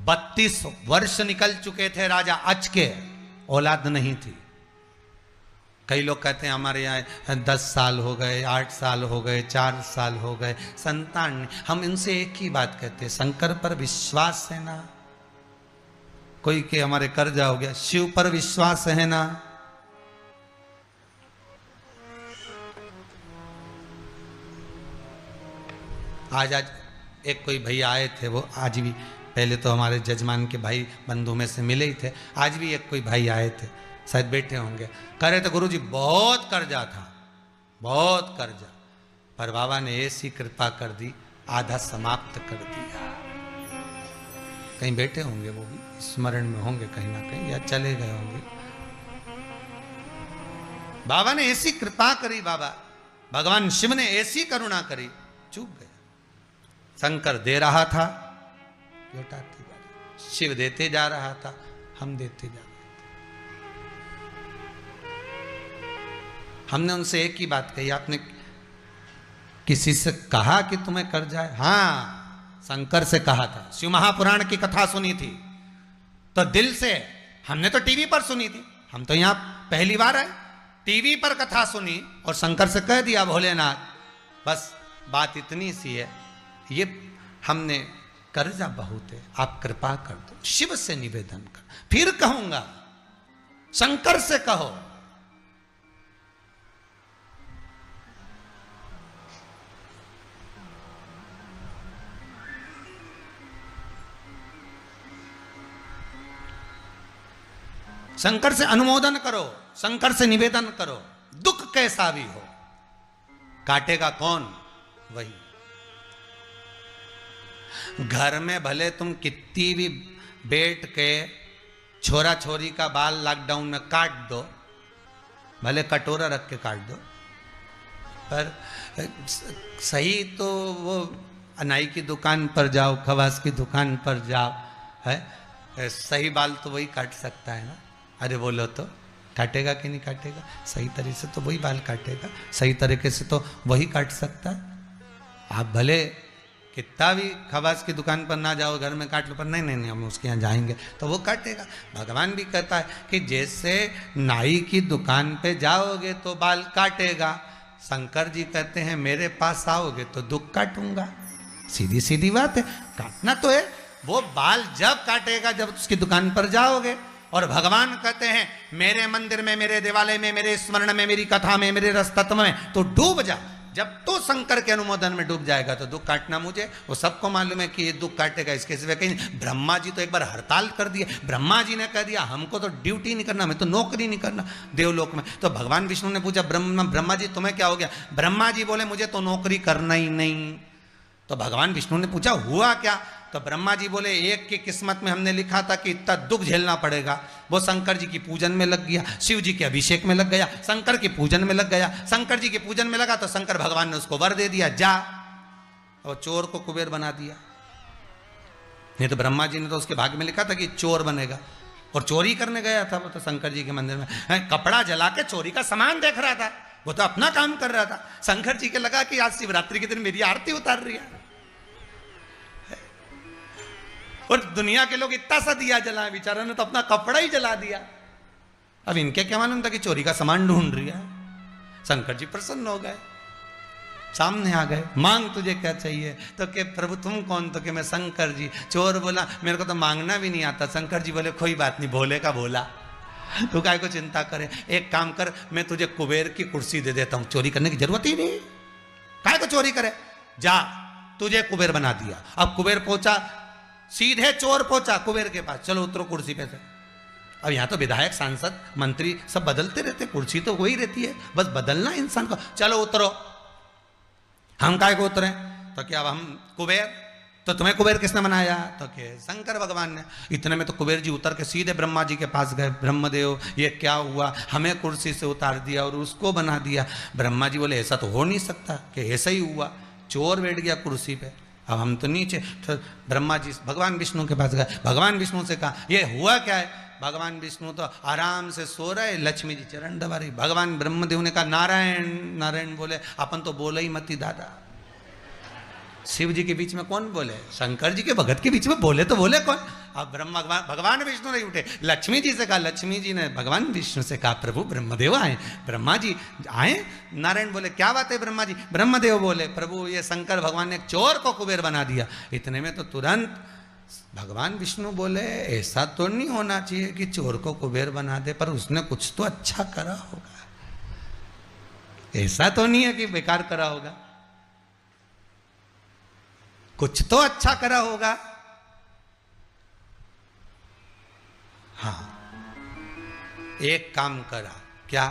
32 वर्ष निकल चुके थे राजा अच के, औलाद नहीं थी। कई लोग कहते हैं हमारे यहाँ 10 साल हो गए, 8 साल हो गए, 4 साल हो गए, संतान नहीं। हम इनसे एक ही बात कहते हैं, शंकर पर विश्वास है ना? कोई के हमारे कर्जा हो गया, शिव पर विश्वास है ना? आज एक कोई भैया आए थे, वो आज भी, पहले तो हमारे जजमान के भाई बंधु में से मिले ही थे, आज भी एक कोई भाई आए थे, शायद बैठे होंगे, कह रहे थे गुरुजी बहुत कर्जा था, बहुत कर्जा, पर बाबा ने ऐसी कृपा कर दी आधा समाप्त कर दिया। कहीं बैठे होंगे, वो भी स्मरण में होंगे कहीं ना कहीं, या चले गए होंगे। बाबा ने ऐसी कृपा करी, बाबा भगवान शिव ने ऐसी करुणा करी, चूक गया। शंकर दे रहा था, लौटाते जा रहे, शिव देते जा रहा था, हम देते जा रहे थे। हमने उनसे एक ही बात कही, आपने किसी से कहा कि तुम्हें कर जाए? हाँ, शंकर से कहा था। शिव महापुराण की कथा सुनी थी तो दिल से, हमने तो टीवी पर सुनी थी, हम तो यहां पहली बार आए, टीवी पर कथा सुनी और शंकर से कह दिया भोलेनाथ बस बात इतनी सी है, ये हमने कर्जा बहुत है, आप कृपा कर दो, शिव से निवेदन कर, फिर कहूंगा, शंकर से कहो। शंकर से अनुमोदन करो, शंकर से निवेदन करो, दुख कैसा भी हो, काटेगा कौन? वही। घर में भले तुम कितनी भी बैठ के छोरा छोरी का बाल लॉकडाउन में काट दो, भले कटोरा रख के काट दो, पर सही तो वो नाई की दुकान पर जाओ, खवास की दुकान पर जाओ, है सही बाल तो वही काट सकता है ना। अरे बोलो तो काटेगा कि नहीं काटेगा? सही तरीके से तो वही बाल काटेगा, सही तरीके से तो वही काट सकता है। आप भले कितना भी खवास की दुकान पर ना जाओ, घर में काट लो, पर नहीं नहीं नहीं हम उसके यहाँ जाएंगे तो वो काटेगा। भगवान भी कहता है कि जैसे नाई की दुकान पे जाओगे तो बाल काटेगा, शंकर जी कहते हैं मेरे पास आओगे तो दुख काटूंगा। सीधी सीधी बात है, काटना तो है। वो बाल जब काटेगा जब उसकी दुकान पर जाओगे। और भगवान कहते हैं मेरे मंदिर में, मेरे देवालय में, मेरे स्मरण में, मेरी कथा में, मेरे रस तत्व में तो डूब जा। जब तो शंकर के अनुमोदन में डूब जाएगा तो दुख काटना मुझे, वो सबको मालूम है कि ये दुख काटेगा, इसके सिवा कहीं। ब्रह्मा जी तो एक बार हड़ताल कर दिए, ब्रह्मा जी ने कह दिया हमको तो ड्यूटी नहीं करना, मैं तो नौकरी नहीं करना देवलोक में। तो भगवान विष्णु ने पूछा ब्रह्मा जी तुम्हें क्या हो गया? ब्रह्मा जी बोले मुझे तो नौकरी करना ही नहीं। तो भगवान विष्णु ने पूछा हुआ क्या? तो ब्रह्मा जी बोले एक की किस्मत में हमने लिखा था कि इतना दुख झेलना पड़ेगा, वो शंकर जी की पूजन में लग गया, शिव जी के अभिषेक में लग गया, शंकर की पूजन में लग गया। शंकर जी की पूजन में लगा तो शंकर भगवान ने उसको वर दे दिया जा, और चोर को कुबेर बना दिया। नहीं तो ब्रह्मा जी ने तो उसके भाग्य में लिखा था कि चोर बनेगा, और चोरी करने गया था वो तो शंकर जी के मंदिर में, कपड़ा जला के चोरी का सामान देख रहा था, वो तो अपना काम कर रहा था। शंकर जी के लगा कि आज शिवरात्रि के दिन मेरी आरती उतार रही है, और दुनिया के लोग इतना सा दिया जलाए, बेचारा ने तो अपना कपड़ा ही जला दिया। अब इनके क्या मालूम था कि चोरी का सामान ढूंढ रही है। शंकर जी प्रसन्न हो गए, सामने आ गए, मांग तुझे क्या चाहिए? तो के प्रभु तुम कौन? तो के मैं शंकर जी। चोर बोला मेरे को तो मांगना भी नहीं आता। शंकर जी बोले कोई बात नहीं, भोले का भोला, तू काय को चिंता करे, एक काम कर मैं तुझे कुबेर की कुर्सी दे देता हूं, चोरी करने की जरूरत ही नहीं, काय को चोरी करे, जा तुझे कुबेर बना दिया। अब कुबेर पहुंचा, सीधे चोर पहुंचा कुबेर के पास, चलो उतरो कुर्सी पे से। अब यहां तो विधायक सांसद मंत्री सब बदलते रहते, कुर्सी तो वही रहती है, बस बदलना इंसान को। चलो उतरो। हम काय को उतरे? तो क्या अब हम कुबेर? तो तुम्हें कुबेर किसने बनाया? तो क्या शंकर भगवान ने। इतने में तो कुबेर जी उतर के सीधे ब्रह्मा जी के पास गए, ब्रह्मदेव ये क्या हुआ, हमें कुर्सी से उतार दिया और उसको बना दिया। ब्रह्मा जी बोले ऐसा तो हो नहीं सकता, कि ऐसा ही हुआ, चोर बैठ गया कुर्सी पे, अब हम तो नीचे। तो ब्रह्मा जी भगवान विष्णु के पास गए, भगवान विष्णु से कहा ये हुआ क्या है? भगवान विष्णु तो आराम से सो रहे, लक्ष्मी जी चरण दबा रही। भगवान ब्रह्मदेव ने कहा नारायण नारायण बोले, अपन तो बोले ही मती दादा। शिव जी के बीच में कौन बोले? शंकर जी के भगत के बीच में बोले तो बोले कौन? अब भगवान विष्णु नहीं उठे, लक्ष्मी जी से कहा, लक्ष्मी जी ने भगवान विष्णु से कहा प्रभु ब्रह्मदेव आए। ब्रह्मा जी आए, नारायण बोले क्या बात है ब्रह्मा जी? ब्रह्मदेव बोले प्रभु ये शंकर भगवान ने चोर को कुबेर बना दिया। इतने में तो तुरंत भगवान विष्णु बोले ऐसा तो नहीं होना चाहिए कि चोर को कुबेर बना दे, पर उसने कुछ तो अच्छा करा होगा, ऐसा तो नहीं है कि बेकार करा होगा, कुछ तो अच्छा करा होगा। हाँ एक काम करा, क्या?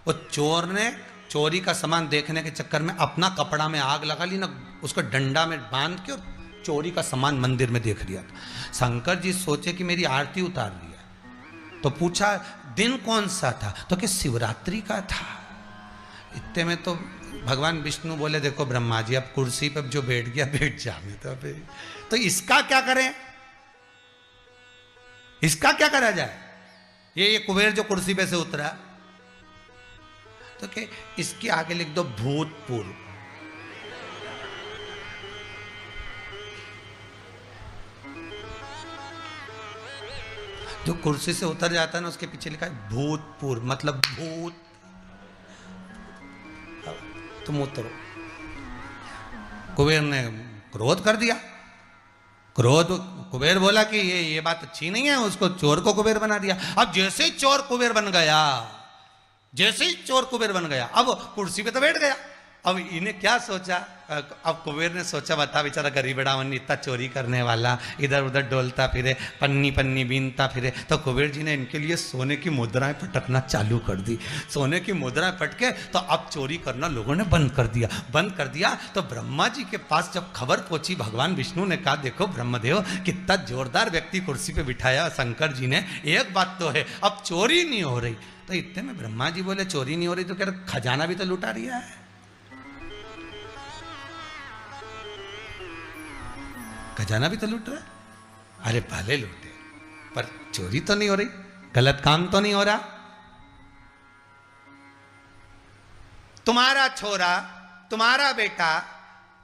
वो चोर ने चोरी का सामान देखने के चक्कर में अपना कपड़ा में आग लगा ली ना, उसको डंडा में बांध के और चोरी का सामान मंदिर में देख लिया था। शंकर जी सोचे कि मेरी आरती उतार लिया, तो पूछा दिन कौन सा था? तो कि शिवरात्रि का था। इतने में तो भगवान विष्णु बोले देखो ब्रह्मा जी अब कुर्सी पर जो बैठ गया बैठ जा, तो इसका क्या करें, इसका क्या करा जाए? ये कुबेर जो कुर्सी पे से उतरा, तो कि इसके आगे लिख दो भूतपूर्व। जो कुर्सी से उतर जाता है ना उसके पीछे लिखा है भूतपूर्व, मतलब भूत। तुम उतरो। कुबेर ने क्रोध कर दिया। कुबेर बोला कि ये बात अच्छी नहीं है, उसको चोर को कुबेर बना दिया। अब जैसे ही चोर कुबेर बन गया, अब कुर्सी पे तो बैठ गया। अब इन्हें क्या सोचा, अब कुबेर ने सोचा बता बेचारा गरीब रावण इतना चोरी करने वाला, इधर उधर डोलता फिरे, पन्नी पन्नी बीनता फिरे। तो कुबेर जी ने इनके लिए सोने की मुद्राएं पटकना चालू कर दी। सोने की मुद्राएं पटके तो अब चोरी करना लोगों ने बंद कर दिया। तो ब्रह्मा जी के पास जब खबर पहुंची, भगवान विष्णु ने कहा देखो ब्रह्मदेव, कितना जोरदार व्यक्ति कुर्सी पे बिठाया शंकर जी ने, एक बात तो है अब चोरी नहीं हो रही। तो इतने में ब्रह्मा जी बोले चोरी नहीं हो रही तो कह रहे खजाना भी तो लुटा रिया है। खजाना भी तो लूट रहा है। अरे भले लूटे पर चोरी तो नहीं हो रही, गलत काम तो नहीं हो रहा। तुम्हारा छोरा, तुम्हारा बेटा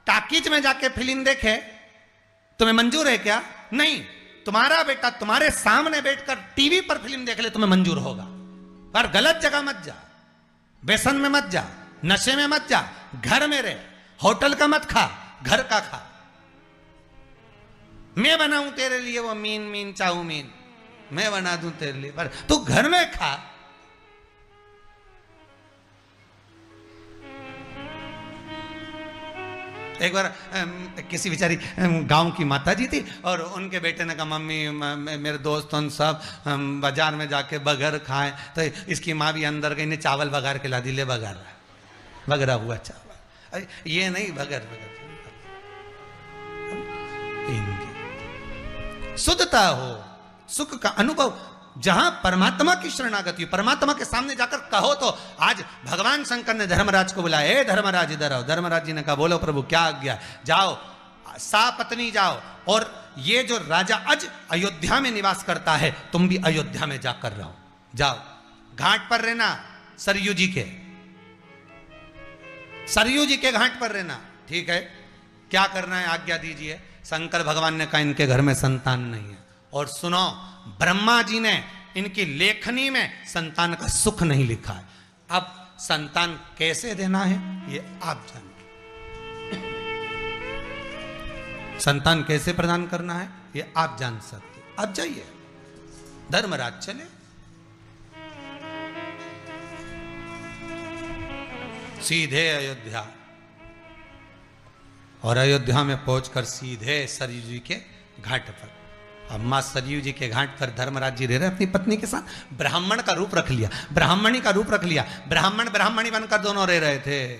टाकीज में जाके फिल्म देखे, तुम्हें मंजूर है क्या? नहीं। तुम्हारा बेटा तुम्हारे सामने बैठकर टीवी पर फिल्म देख ले, तुम्हें मंजूर होगा। पर गलत जगह मत जा, व्यसन में मत जा, नशे में मत जा, घर में रह, होटल का मत खा, घर का खा। मैं बनाऊं तेरे लिए वो मीन चाउमीन, मैं बना दूं तेरे लिए, पर तू घर में खा। एक बार किसी बेचारी गांव की माता जी थी और उनके बेटे ने कहा मम्मी मेरे दोस्त उन सब बाजार में जाके बगर खाएं। तो इसकी माँ भी अंदर गई ने चावल बघार के ला दी, ले बघरा हुआ चावल। ये नहीं बगर शुद्धता हो, सुख का अनुभव, जहां परमात्मा की शरणागति हो, परमात्मा के सामने जाकर कहो। तो आज भगवान शंकर ने धर्मराज को बुलाया, ए धर्मराज इधर आओ। धर्मराज जी ने कहा बोलो प्रभु क्या आज्ञा, जाओ सापत्नी जाओ, और ये जो राजा अज अयोध्या में निवास करता है तुम भी अयोध्या में जाकर रहो, जाओ घाट पर रहना, सरयू जी के घाट पर रहना। ठीक है, क्या करना है आज्ञा दीजिए। शंकर भगवान ने कहा इनके घर में संतान नहीं है, और सुनो ब्रह्मा जी ने इनकी लेखनी में संतान का सुख नहीं लिखा है। अब संतान कैसे देना है ये आप जानिए, संतान कैसे प्रदान करना है ये आप जान सकते। अब जाइए धर्मराज चले, सीधे अयोध्या, और अयोध्या में पहुंचकर सीधे सरयू जी के घाट पर। अम्मा सरयू जी के घाट पर धर्मराज जी रह रहे अपनी पत्नी के साथ। ब्राह्मण का रूप रख लिया, ब्राह्मणी का रूप रख लिया, ब्राह्मण ब्राह्मणी बनकर दोनों रह रहे थे।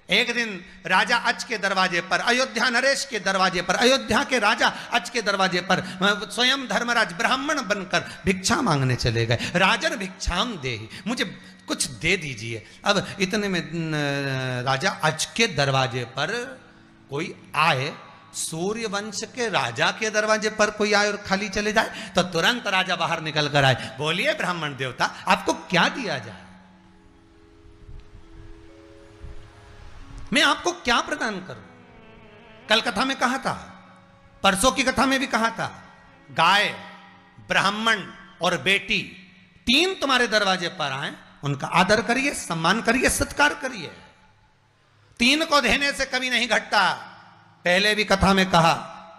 एक दिन राजा अच के दरवाजे पर, अयोध्या नरेश के दरवाजे पर, अयोध्या के राजा अच के दरवाजे पर स्वयं धर्मराज ब्राह्मण बनकर भिक्षा मांगने चले गए। राजन भिक्षाम देहि, मुझे कुछ दे दीजिए। अब इतने में राजा अच के दरवाजे पर कोई आए, सूर्य वंश के राजा के दरवाजे पर कोई आए और खाली चले जाए तो तुरंत राजा बाहर निकल कर आए, बोलिए ब्राह्मण देवता आपको क्या दिया जाए, मैं आपको क्या प्रदान करूं। कल कथा में कहा था, परसों की कथा में भी कहा था, गाय, ब्राह्मण और बेटी तीन तुम्हारे दरवाजे पर आए, उनका आदर करिए, सम्मान करिए, सत्कार करिए। तीन को देने से कभी नहीं घटता। पहले भी कथा में कहा,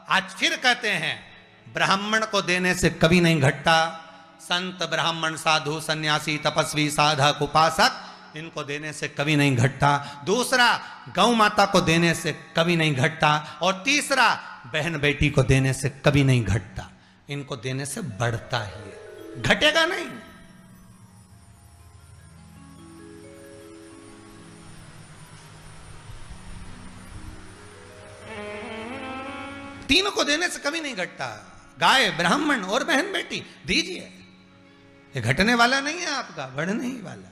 आज फिर कहते हैं, ब्राह्मण को देने से कभी नहीं घटता। संत ब्राह्मण साधु सन्यासी तपस्वी साधक उपासक, इनको देने से कभी नहीं घटता। दूसरा, गौ माता को देने से कभी नहीं घटता। और तीसरा, बहन बेटी को देने से कभी नहीं घटता। इनको देने से बढ़ता ही है, घटेगा नहीं। तीनों को देने से कभी नहीं घटता। गाय, ब्राह्मण और बहन बेटी दीजिए, ये घटने वाला नहीं है आपका, बढ़ने ही वाला।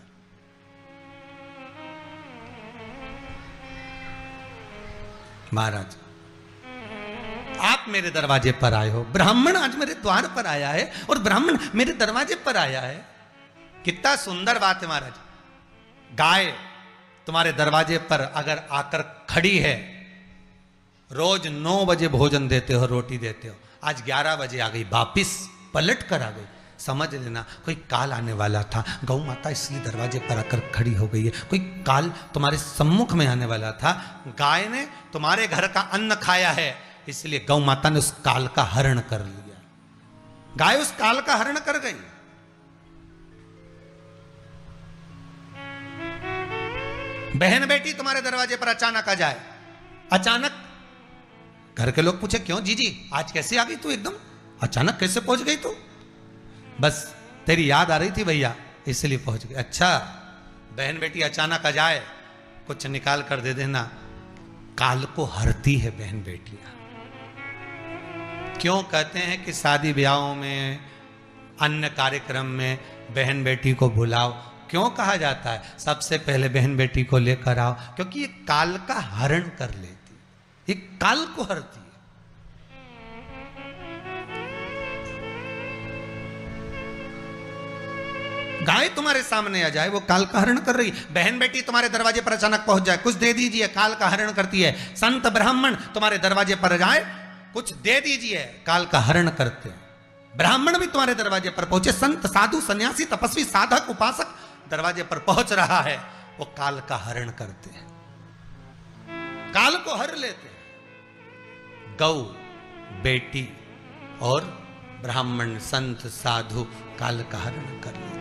महाराज आप मेरे दरवाजे पर आए हो, ब्राह्मण आज मेरे द्वार पर आया है और ब्राह्मण मेरे दरवाजे पर आया है। कितना सुंदर बात है महाराज। गाय तुम्हारे दरवाजे पर अगर आकर खड़ी है, रोज 9 बजे भोजन देते हो, रोटी देते हो, आज 11 बजे आ गई, वापिस पलट कर आ गई, समझ लेना कोई काल आने वाला था। गौ माता इसलिए दरवाजे पर आकर खड़ी हो गई है, कोई काल तुम्हारे सम्मुख में आने वाला था। गाय ने तुम्हारे घर का अन्न खाया है, इसलिए गौ माता ने उस काल का हरण कर लिया। गाय उस काल का हरण कर गई। बहन बेटी तुम्हारे दरवाजे पर अचानक आ जाए, अचानक घर के लोग पूछे क्यों जीजी आज कैसे आ गई तू, एकदम अचानक कैसे पहुंच गई तू? बस तेरी याद आ रही थी भैया इसलिए पहुंच गई। अच्छा, बहन बेटी अचानक आ जाए, कुछ निकाल कर दे देना, काल को हरती है बहन बेटियां। क्यों कहते हैं कि शादी ब्याहों में, अन्य कार्यक्रम में बहन बेटी को बुलाओ? क्यों कहा जाता है सबसे पहले बहन बेटी को लेकर आओ? क्योंकि ये काल का हरण कर लेती, ये काल को हरती है। गाय तुम्हारे सामने आ जाए, वो काल का हरण कर रही। बहन बेटी तुम्हारे दरवाजे पर अचानक पहुंच जाए, कुछ दे दीजिए, काल का हरण करती है। संत ब्राह्मण तुम्हारे दरवाजे पर जाए, कुछ दे दीजिए, काल का हरण करते हैं। ब्राह्मण भी तुम्हारे दरवाजे पर पहुंचे, संत साधु सन्यासी तपस्वी साधक उपासक दरवाजे पर पहुंच रहा है, वो काल का हरण करते हैं, काल को हर लेते हैं। गौ बेटी और ब्राह्मण संत साधु काल का हरण कर लेते।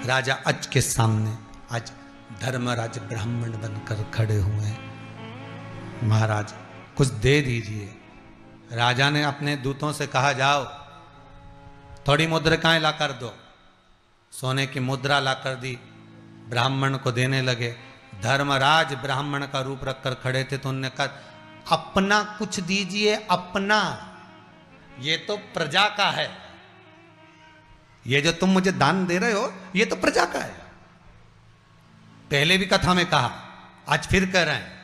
राजा अज के सामने आज धर्मराज ब्राह्मण बनकर खड़े हुए हैं। महाराज कुछ दे दीजिए। राजा ने अपने दूतों से कहा जाओ थोड़ी मुद्रिकाएं ला कर दो। सोने की मुद्रा ला कर दी, ब्राह्मण को देने लगे। धर्मराज ब्राह्मण का रूप रखकर खड़े थे तो उन्होंने कहा अपना कुछ दीजिए, अपना, ये तो प्रजा का है, ये जो तुम मुझे दान दे रहे हो ये तो प्रजा का है। पहले भी कथा में कहा, आज फिर कह रहे हैं,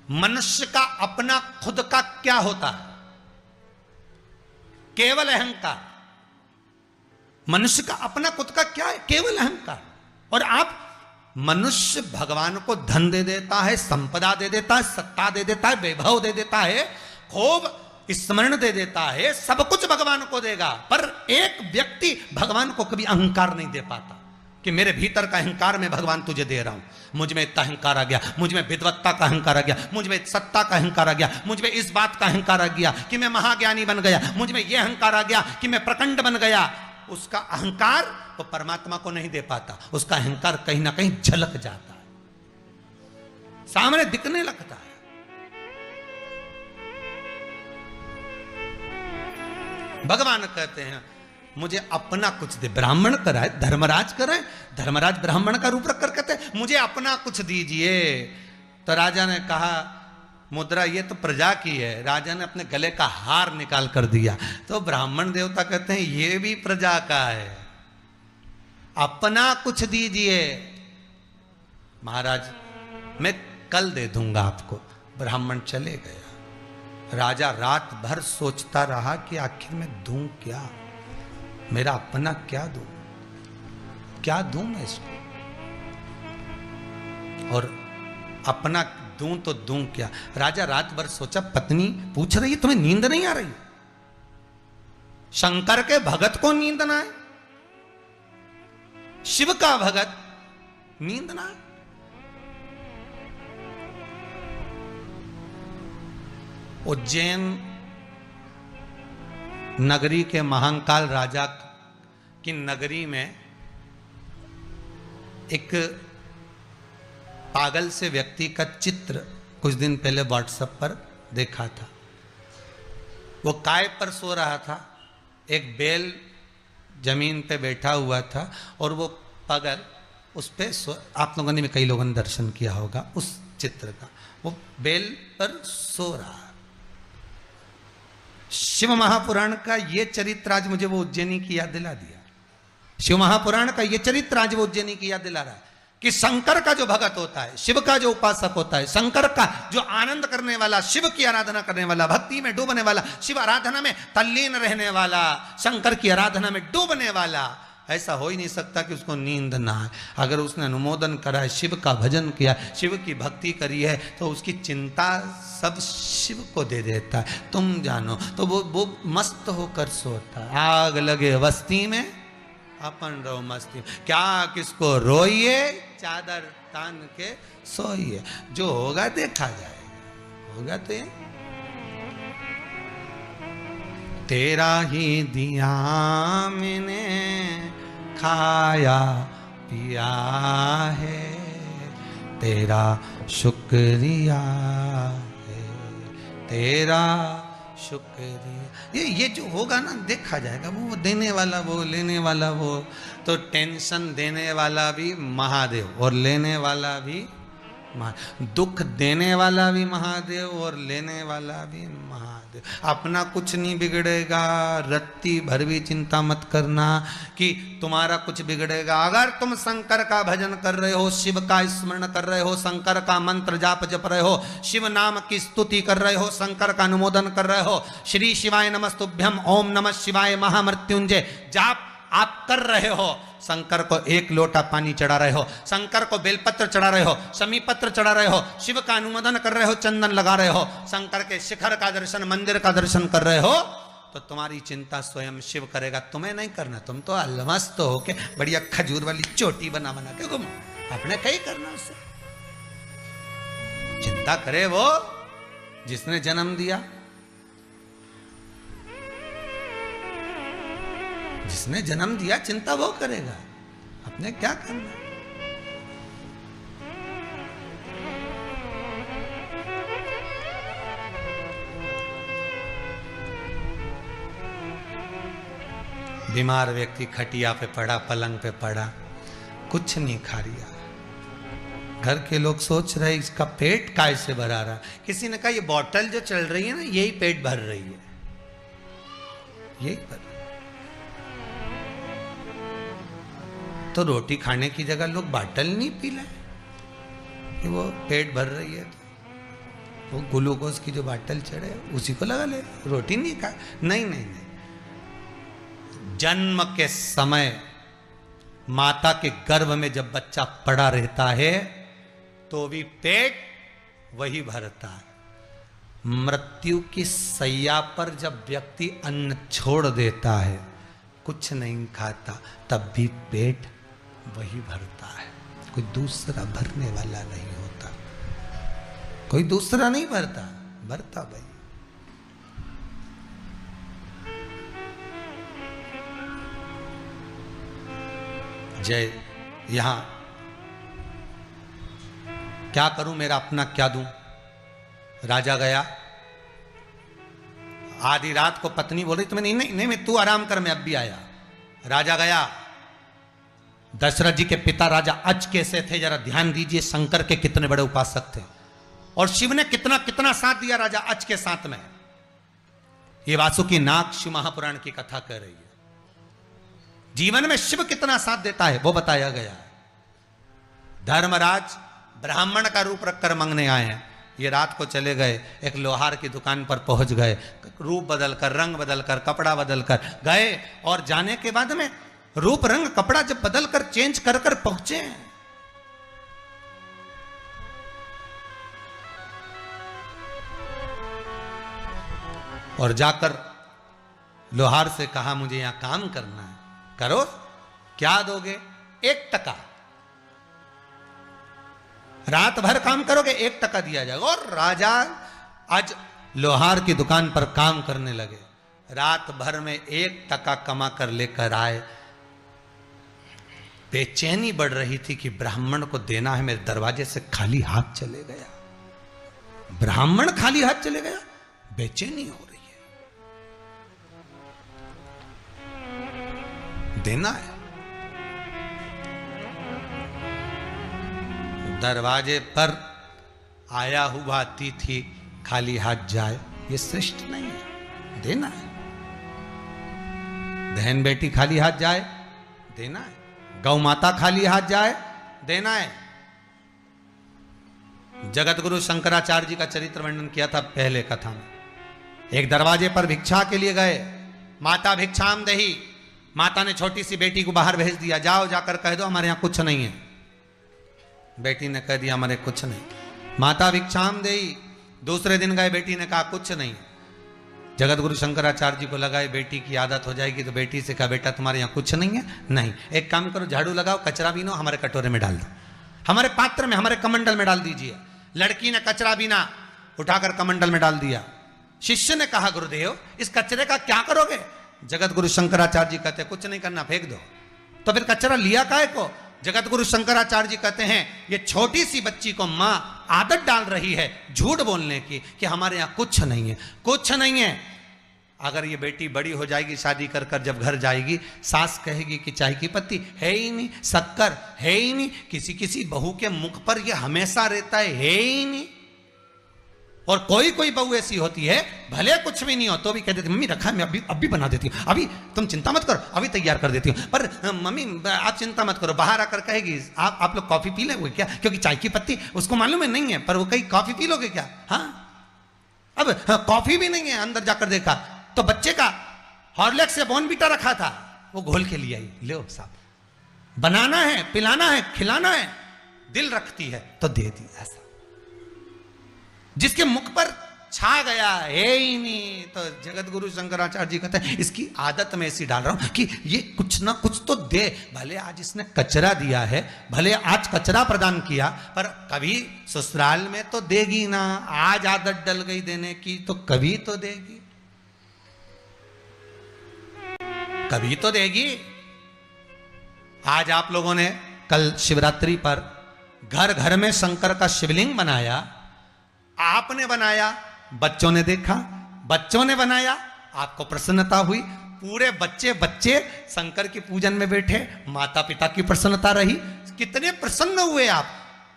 मनुष्य का अपना खुद का क्या होता है? केवल अहंकार। मनुष्य का अपना खुद का क्या है? केवल अहंकार। और आप, मनुष्य भगवान को धन दे देता है, संपदा दे देता है, सत्ता दे देता है, वैभव दे देता है, खूब स्मरण दे देता है, सब कुछ भगवान को देगा। पर एक व्यक्ति भगवान को कभी अहंकार नहीं दे पाता कि मेरे भीतर का अहंकार मैं भगवान तुझे दे रहा हूं। मुझ में इतना अहंकार आ गया, मुझ में विद्वत्ता का अहंकार आ गया, मुझ में सत्ता का अहंकार आ गया, मुझ में इस बात का अहंकार आ गया कि मैं महाज्ञानी बन गया, मुझ में यह अहंकार आ गया कि मैं प्रचंड बन गया। उसका अहंकार वो परमात्मा को नहीं दे पाता, उसका अहंकार कहीं ना कहीं झलक जाता है, सामने दिखने लगता है। भगवान कहते हैं मुझे अपना कुछ दे। ब्राह्मण कराए, धर्मराज कराए, धर्मराज ब्राह्मण का रूप रखकर कहते हैं मुझे अपना कुछ दीजिए। तो राजा ने कहा मुद्रा ये तो प्रजा की है। राजा ने अपने गले का हार निकाल कर दिया। तो ब्राह्मण देवता कहते हैं ये भी प्रजा का है, अपना कुछ दीजिए। महाराज मैं कल दे दूंगा आपको। ब्राह्मण चले गया। राजा रात भर सोचता रहा कि आखिर मैं दूं क्या, मेरा अपना क्या दूं, क्या दूं मैं इसको, और अपना दूं तो दूं क्या। राजा रात भर सोचा। पत्नी पूछ रही है तुम्हें नींद नहीं आ रही? शंकर के भगत को नींद ना आए, शिव का भगत नींद ना आए। उज्जैन नगरी के महाकाल राजा की नगरी में एक पागल से व्यक्ति का चित्र कुछ दिन पहले व्हाट्सएप पर देखा था। वो काय पर सो रहा था, एक बैल जमीन पे बैठा हुआ था और वो पागल उस पे आप लोगों ने भी कई लोगों ने दर्शन किया होगा उस चित्र का। वो बैल पर सो रहा है। शिव महापुराण का ये चरित्र आज मुझे वो उज्जैनी की याद दिला दिया। शिव महापुराण का ये चरित्र आज वो उज्जैनी की याद दिला रहा है कि शंकर का जो भगत होता है, शिव का जो उपासक होता है, शंकर का जो आनंद करने वाला, शिव की आराधना करने वाला, भक्ति में डूबने वाला, शिव आराधना में तल्लीन रहने वाला, शंकर की आराधना में डूबने वाला, ऐसा हो ही नहीं सकता कि उसको नींद ना आए। अगर उसने अनुमोदन करा है, शिव का भजन किया, शिव की भक्ति करी है, तो उसकी चिंता सब शिव को दे देता है। तुम जानो तो वो मस्त होकर सोता है। आग लगे बस्ती में अपन रहो मस्ती, क्या किसको रोइए, चादर तान के सोइए। जो होगा देखा जाएगा, होगा तो ये तेरा ही दिया मैंने खाया पिया है, तेरा शुक्रिया है, तेरा शुक्रिया। ये जो होगा ना देखा जाएगा। वो देने वाला वो, लेने वाला वो। तो टेंशन देने वाला भी महादेव और लेने वाला भी दुख देने वाला भी महादेव और लेने वाला भी महादेव। अपना कुछ नहीं बिगड़ेगा, रत्ती भर भी चिंता मत करना कि तुम्हारा कुछ बिगड़ेगा। अगर तुम शंकर का भजन कर रहे हो, शिव का स्मरण कर रहे हो, शंकर का मंत्र जाप जप रहे हो, शिव नाम की स्तुति कर रहे हो, शंकर का अनुमोदन कर रहे हो, श्री शिवाय नमस्तुभ्यम, ओम नमः शिवाय महामृत्युंजय जाप आप कर रहे हो, शंकर को एक लोटा पानी चढ़ा रहे हो, शंकर को बेलपत्र चढ़ा रहे हो, शमी पत्र चढ़ा रहे हो, शिव का अनुमोदन कर रहे हो, चंदन लगा रहे हो, शंकर के शिखर का दर्शन, मंदिर का दर्शन कर रहे हो, तो तुम्हारी चिंता स्वयं शिव करेगा, तुम्हें नहीं करना। तुम तो अलमस्त हो के बढ़िया खजूर वाली चोटी बना बना के घूमो, अपने कहीं करना उससे। चिंता करे वो जिसने जन्म दिया, जिसने जन्म दिया, चिंता वो करेगा, अपने क्या करना। बीमार व्यक्ति खटिया पे पड़ा, पलंग पे पड़ा, कुछ नहीं खा रिया। घर के लोग सोच रहे इसका पेट कैसे भरा रहा। किसी ने कहा ये बोतल जो चल रही है ना, यही पेट भर रही है, यही भर। तो रोटी खाने की जगह लोग बाटल नहीं पी ले कि वो पेट भर रही है, तो वो ग्लूकोज की जो बाटल चढ़े उसी को लगा ले, रोटी नहीं खा। नहीं नहीं नहीं, जन्म के समय माता के गर्भ में जब बच्चा पड़ा रहता है तो भी पेट वही भरता है। मृत्यु की सैया पर जब व्यक्ति अन्न छोड़ देता है, कुछ नहीं खाता, तब भी पेट वही भरता है, कोई दूसरा भरने वाला नहीं होता, कोई दूसरा नहीं भरता, भरता भाई। जय, यहां क्या करूं, मेरा अपना क्या दूं। राजा गया, आधी रात को पत्नी बोल रही तुम्हें, नहीं नहीं नहीं, तू आराम कर, मैं अब भी आया। राजा गया, दशरथ जी के पिता राजा अज कैसे थे, जरा ध्यान दीजिए, शंकर के कितने बड़े उपासक थे, और शिव ने कितना कितना साथ दिया राजा अज के साथ में। ये वासुकी नाग शिव महापुराण की कथा कह रही है। जीवन में शिव कितना साथ देता है वो बताया गया है। धर्मराज ब्राह्मण का रूप रखकर मांगने आए हैं। ये रात को चले गए, एक लोहार की दुकान पर पहुंच गए, रूप बदलकर, रंग बदलकर, कपड़ा बदलकर गए, और जाने के बाद में रूप रंग कपड़ा जब बदलकर चेंज कर कर पहुंचे, और जाकर लोहार से कहा मुझे यहां काम करना है, करो, क्या दोगे? 1 टका। रात भर काम करोगे 1 टका दिया जाएगा। और राजा आज लोहार की दुकान पर काम करने लगे, रात भर में 1 टका कमा कर लेकर आए। बेचैनी बढ़ रही थी कि ब्राह्मण को देना है, मेरे दरवाजे से खाली हाथ चले गया, ब्राह्मण खाली हाथ चले गया, बेचैनी हो रही है, देना है। दरवाजे पर आया हुआ अतिथि खाली हाथ जाए, ये श्रेष्ठ नहीं है, देना है। बहन बेटी खाली हाथ जाए, देना है। गौ माता खाली हाथ जाए, देना है। जगत गुरु शंकराचार्य जी का चरित्र वर्णन किया था पहले कथा में। एक दरवाजे पर भिक्षा के लिए गए, माता भिक्षाम दही, माता ने छोटी सी बेटी को बाहर भेज दिया, जाओ जाकर कह दो हमारे यहाँ कुछ नहीं है। बेटी ने कह दिया हमारे कुछ नहीं। माता भिक्षाम देई, दूसरे दिन गए, बेटी ने कहा कुछ नहीं। जगत गुरु शंकराचार्य जी को लगा बेटी की आदत हो जाएगी, तो बेटी से कहा बेटा तुम्हारे यहाँ कुछ नहीं है? नहीं। एक काम करो, झाड़ू लगाओ, कचरा बीनो, हमारे कटोरे में डाल दो, हमारे पात्र में, हमारे कमंडल में डाल दीजिए। लड़की ने कचरा बीना, उठाकर कमंडल में डाल दिया। शिष्य ने कहा गुरुदेव इस कचरे का क्या करोगे? जगत गुरु शंकराचार्य जी कहते कुछ नहीं करना, फेंक दो। तो फिर कचरा लिया काहे को? जगत गुरु शंकराचार्य जी कहते हैं ये छोटी सी बच्ची को मां आदत डाल रही है झूठ बोलने की कि हमारे यहां कुछ नहीं है, कुछ नहीं है। अगर ये बेटी बड़ी हो जाएगी, शादी कर कर जब घर जाएगी, सास कहेगी कि चाय की पत्ती है ही नहीं, शक्कर है ही नहीं, किसी किसी बहू के मुख पर ये हमेशा रहता है ही नहीं। और कोई कोई बहू ऐसी होती है भले कुछ भी नहीं हो तो भी कह देती मम्मी रखा है, मैं अभी बना देती हूँ, अभी तुम चिंता मत करो, अभी तैयार कर देती हूँ। पर मम्मी आप चिंता मत करो, बाहर आकर कहेगी आप लोग कॉफी पी लोगे क्या? क्योंकि चाय की पत्ती उसको मालूम है नहीं है, पर वो कहीं कॉफी पी लोगे क्या? हाँ, अब कॉफी भी नहीं है। अंदर जाकर देखा तो बच्चे का हॉर्लिक्स से बॉर्नवीटा रखा था, वो घोल के लिए आई, लो साहब, बनाना है, पिलाना है, खिलाना है, दिल रखती है तो दे दी। ऐसा जिसके मुख पर छा गया है ही नहीं, तो जगत गुरु शंकराचार्य जी कहते हैं इसकी आदत में ऐसी डाल रहा हूं कि ये कुछ ना कुछ तो दे। भले आज इसने कचरा दिया है, भले आज कचरा प्रदान किया, पर कभी ससुराल में तो देगी ना। आज आदत डल गई देने की तो कभी तो देगी, कभी तो देगी। आज आप लोगों ने कल शिवरात्रि पर घर घर में शंकर का शिवलिंग बनाया, आपने बनाया, बच्चों ने देखा, बच्चों ने बनाया, आपको प्रसन्नता हुई। पूरे बच्चे बच्चे शंकर की पूजन में बैठे, माता पिता की प्रसन्नता रही, कितने प्रसन्न हुए आप।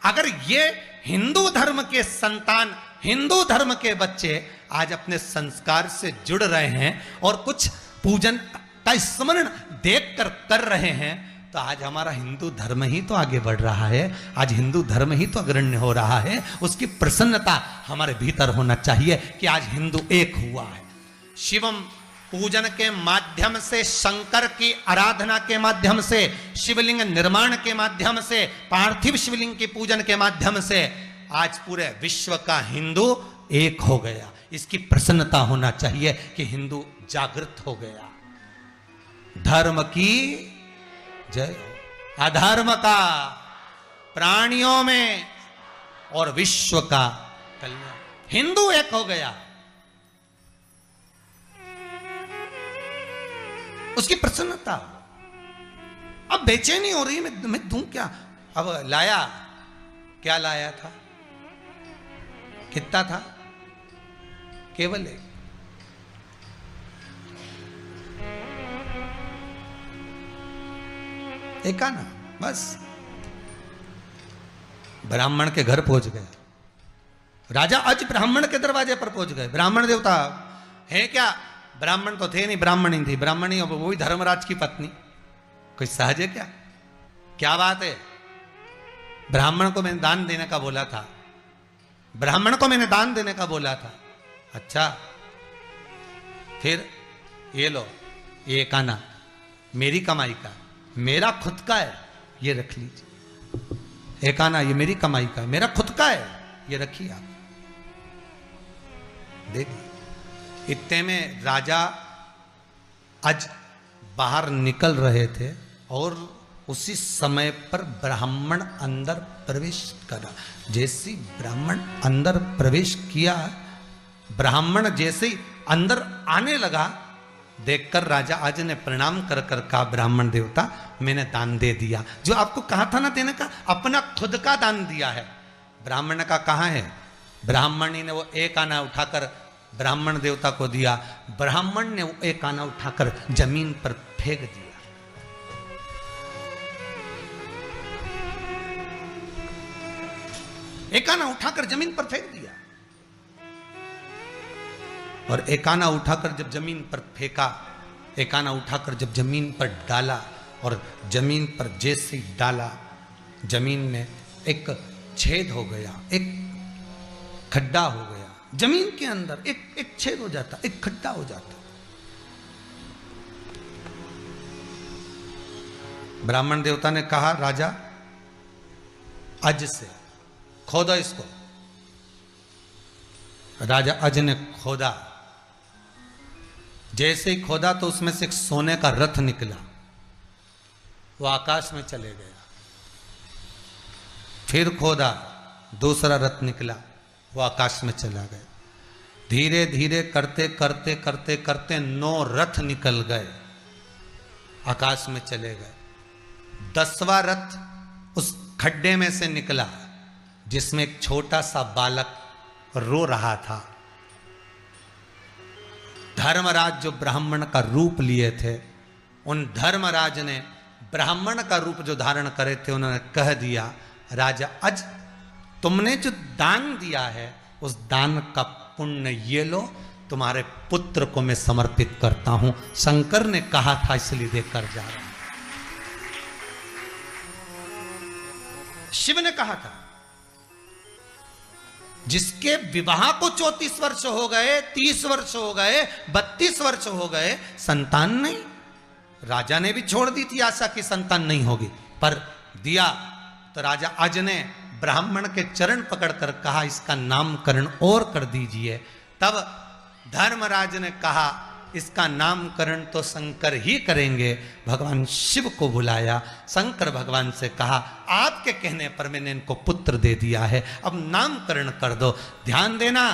अगर ये हिंदू धर्म के संतान, हिंदू धर्म के बच्चे आज अपने संस्कार से जुड़ रहे हैं और कुछ पूजन का स्मरण देख कर रहे हैं, तो आज हमारा हिंदू धर्म ही तो आगे बढ़ रहा है, आज हिंदू धर्म ही तो अग्रण्य हो रहा है। उसकी प्रसन्नता हमारे भीतर होना चाहिए कि आज हिंदू एक हुआ है। शिवम पूजन के माध्यम से, शंकर की आराधना के माध्यम से, शिवलिंग निर्माण के माध्यम से, पार्थिव शिवलिंग की पूजन के माध्यम से आज पूरे विश्व का हिंदू एक हो गया। इसकी प्रसन्नता होना चाहिए कि हिंदू जागृत हो गया। धर्म की जय हो, अधर्म का प्राणियों में और विश्व का कल्याण। हिंदू एक हो गया, उसकी प्रसन्नता। अब बेचैनी हो रही है, मैं दूं क्या? अब लाया, क्या लाया था? कितना था? केवल एक। एक आना बस। ब्राह्मण के घर पहुंच गए, राजा आज ब्राह्मण के दरवाजे पर पहुंच गए। ब्राह्मण देवता है क्या? ब्राह्मण तो थे नहीं, ब्राह्मणी थी, ब्राह्मणी वही धर्मराज की पत्नी। कोई सहज है क्या? क्या बात है? ब्राह्मण को मैंने दान देने का बोला था, ब्राह्मण को मैंने दान देने का बोला था। अच्छा, फिर ये लो, ये एक आना मेरी कमाई का, मेरा खुद का है, ये रख लीजिए। एक आना ये मेरी कमाई का है, मेरा खुद का है, ये रखिए आप, देखिए। इतने में राजा आज बाहर निकल रहे थे और उसी समय पर ब्राह्मण अंदर प्रवेश करा। जैसे ब्राह्मण अंदर प्रवेश किया, ब्राह्मण जैसे ही अंदर आने लगा, देखकर राजा आज ने प्रणाम कर कर कहा, ब्राह्मण देवता मैंने दान दे दिया। जो आपको कहा था ना देने का, अपना खुद का दान दिया है। ब्राह्मण का कहाँ है? ब्राह्मणी ने वो एक आना उठाकर ब्राह्मण देवता को दिया, ब्राह्मण ने वो एक आना उठाकर जमीन पर फेंक दिया। एक आना उठाकर जमीन पर फेंक दिया। और एक आना उठाकर जब जमीन पर फेंका, एक आना उठाकर जब जमीन पर डाला, और जमीन पर जैसे ही डाला, जमीन में एक छेद हो गया, एक खड्डा हो गया। जमीन के अंदर एक छेद हो जाता, एक खड्डा हो जाता। ब्राह्मण देवता ने कहा राजा अज से खोदो इसको। राजा अज ने खोदा। जैसे ही खोदा तो उसमें से एक सोने का रथ निकला, वो आकाश में चले गया। फिर खोदा, दूसरा रथ निकला, वो आकाश में चला गया। धीरे धीरे करते करते करते करते 9 रथ निकल गए, आकाश में चले गए। 10वां रथ उस खड्डे में से निकला जिसमें एक छोटा सा बालक रो रहा था। धर्मराज जो ब्राह्मण का रूप लिए थे, उन धर्मराज ने ब्राह्मण का रूप जो धारण करे थे, उन्होंने कह दिया राजा अज तुमने जो दान दिया है उस दान का पुण्य ये लो, तुम्हारे पुत्र को मैं समर्पित करता हूं। शंकर ने कहा था इसलिए देकर जा रहा हूं। शिव ने कहा था जिसके विवाह को 34 वर्ष हो गए, 30 वर्ष हो गए, 32 वर्ष हो गए, संतान नहीं। राजा ने भी छोड़ दी थी आशा कि संतान नहीं होगी, पर दिया तो राजा अज ने ब्राह्मण के चरण पकड़कर कहा इसका नामकरण और कर दीजिए। तब धर्मराज ने कहा इसका नामकरण तो शंकर ही करेंगे। भगवान शिव को बुलाया, शंकर भगवान से कहा आपके कहने पर मैंने इनको पुत्र दे दिया है, अब नामकरण कर दो। ध्यान देना,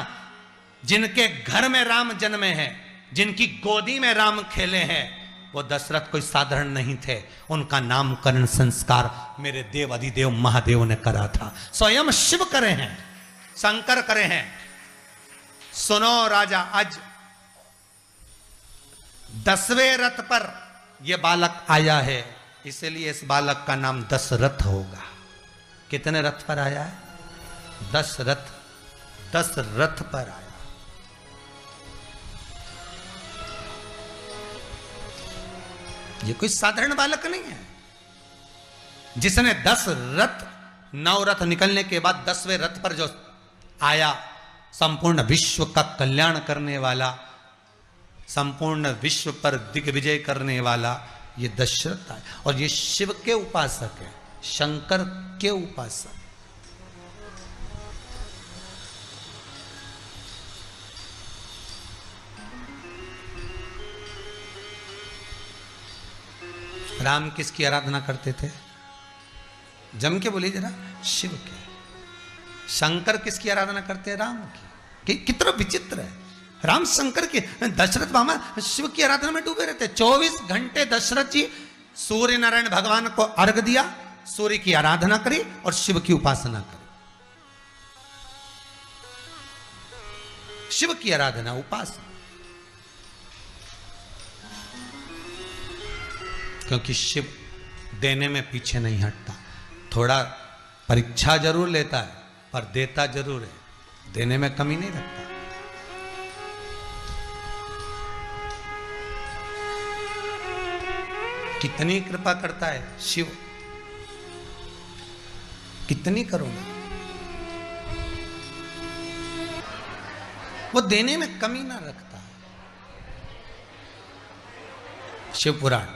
जिनके घर में राम जन्मे हैं, जिनकी गोदी में राम खेले हैं, वो दशरथ कोई साधारण नहीं थे। उनका नामकरण संस्कार मेरे देव अधिदेव महादेव ने करा था, स्वयं शिव करे हैं, शंकर करे हैं। सुनो राजा अज 10वें रथ पर यह बालक आया है, इसलिए इस बालक का नाम दशरथ होगा। कितने रथ पर आया है? 10 रथ, 10 रथ पर आया। ये कोई साधारण बालक नहीं है, जिसने 10 रथ, 9 रथ निकलने के बाद 10वें रथ पर जो आया, संपूर्ण विश्व का कल्याण करने वाला, संपूर्ण विश्व पर दिग्विजय करने वाला, ये दशरथ है। और ये शिव के उपासक है, शंकर के उपासक। राम किसकी आराधना करते थे? जम के बोलिए जरा, शिव के। शंकर किसकी आराधना करते हैं? राम की। कितना विचित्र है, राम शंकर की, दशरथ मामा शिव की आराधना में डूबे रहते। 24 घंटे दशरथ जी सूर्य नारायण भगवान को अर्घ दिया, सूर्य की आराधना करी और शिव की उपासना करी। शिव की आराधना, उपासना। क्योंकि शिव देने में पीछे नहीं हटता। थोड़ा परीक्षा जरूर लेता है, पर देता जरूर है, देने में कमी नहीं रखता। कितनी कृपा करता है शिव, कितनी करोगे। वो देने में कमी ना रखता। शिव पुराण।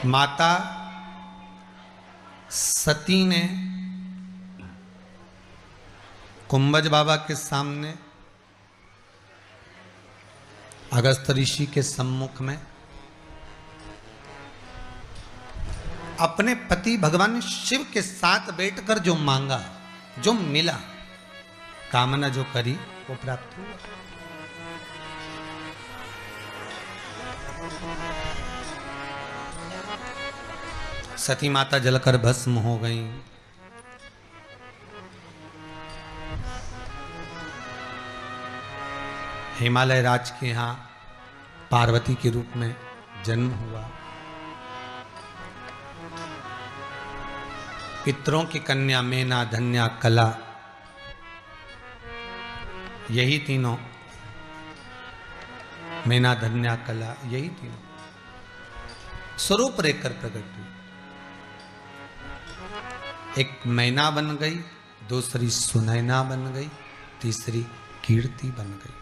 माता सती ने कुंभज बाबा के सामने, अगस्त ऋषि के सम्मुख में अपने पति भगवान शिव के साथ बैठकर जो मांगा, जो मिला, कामना जो करी, वो प्राप्त हुआ। सती माता जलकर भस्म हो गई। हिमालय राज के यहाँ पार्वती के रूप में जन्म हुआ। पितरों की कन्या मेना, धन्या, कला, यही तीनों, मेना, धन्या, कला, यही तीनों स्वरूप रहकर प्रकट हुई। एक मैना बन गई, दूसरी सुनैना बन गई, तीसरी कीर्ति बन गई।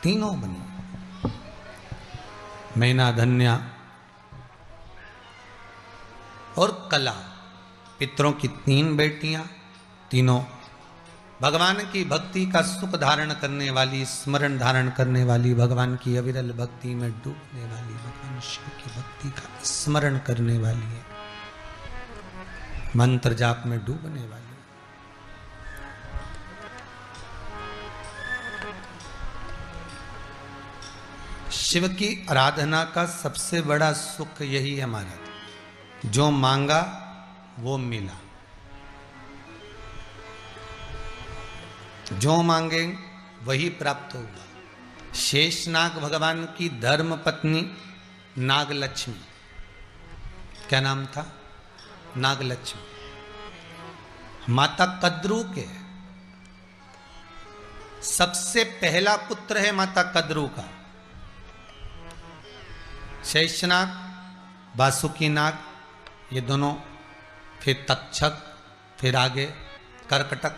तीनों बनी। मैना धन्या और कला, पितरों की 3 बेटियां, तीनों भगवान की भक्ति का सुख धारण करने वाली, स्मरण धारण करने वाली, भगवान की अविरल भक्ति में डूबने वाली, भगवान शिव की भक्ति का स्मरण करने वाली है, मंत्र जाप में डूबने वाली। शिव की आराधना का सबसे बड़ा सुख यही है महाराज, जो मांगा वो मिला, जो मांगे वही प्राप्त होगा। शेषनाग भगवान की धर्म पत्नी नागलक्ष्मी, क्या नाम था? नागलक्ष्मी। माता कद्रू के सबसे पहला पुत्र है माता कद्रू का। शेषनाग, वासुकी नाग, ये दोनों, फिर तक्षक, फिर आगे कर्कटक,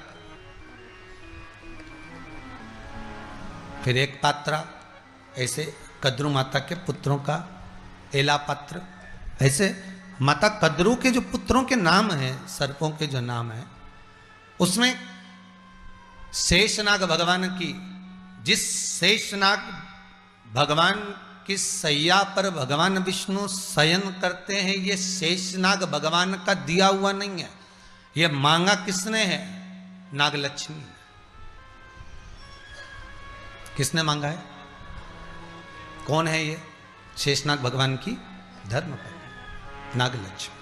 फिर एक पात्रा, ऐसे कद्रू माता के पुत्रों का एला पात्र। ऐसे माता कद्रू के जो पुत्रों के नाम हैं, सर्पों के जो नाम हैं, उसमें शेषनाग भगवान की, जिस शेषनाग भगवान की सैया पर भगवान विष्णु शयन करते हैं, ये शेषनाग भगवान का दिया हुआ नहीं है, ये मांगा किसने है? नागलक्ष्मी। किसने मांगा है? कौन है ये? शेषनाग भगवान की धर्म पत्नी नागलक्ष्मी।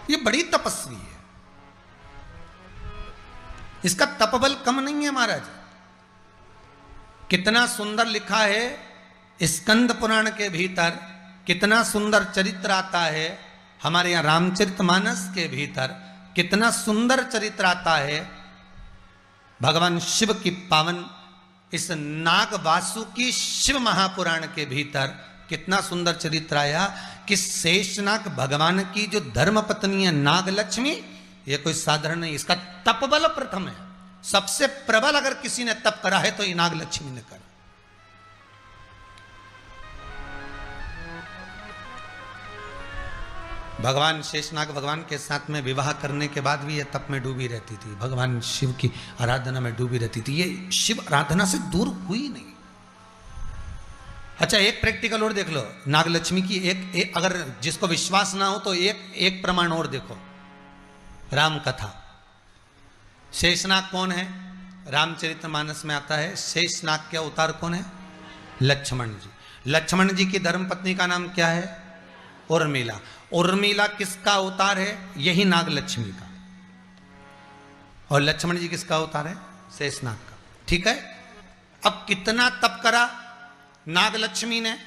ये बड़ी तपस्वी है, इसका तपबल कम नहीं है महाराज। कितना सुंदर लिखा है स्कंद पुराण के भीतर, कितना सुंदर चरित्र आता है हमारे यहां रामचरितमानस के भीतर, कितना सुंदर चरित्र आता है भगवान शिव की पावन इस नाग वासुकी शिव महापुराण के भीतर। कितना सुंदर चरित्र आया कि शेषनाग भगवान की जो धर्म पत्नी है नागलक्ष्मी, ये कोई साधारण नहीं, इसका तपबल प्रथम है। सबसे प्रबल अगर किसी ने तप करा है तो ये नागलक्ष्मी ने करा। भगवान शेषनाग भगवान के साथ में विवाह करने के बाद भी ये तप में डूबी रहती थी, भगवान शिव की आराधना में डूबी रहती थी, ये शिव आराधना से दूर हुई नहीं। अच्छा, एक प्रैक्टिकल और देख लो नागलक्ष्मी की, एक अगर जिसको विश्वास ना हो तो एक प्रमाण और देखो। राम कथा, शेषनाग कौन है? रामचरितमानस में आता है शेषनाग के अवतार कौन है? लक्ष्मण जी। लक्ष्मण जी की धर्मपत्नी का नाम क्या है? उर्मिला। उर्मिला किसका अवतार है? यही नागलक्ष्मी का। और लक्ष्मण जी किसका अवतार है? शेषनाग का। ठीक है, अब कितना तप करा नागलक्ष्मी ने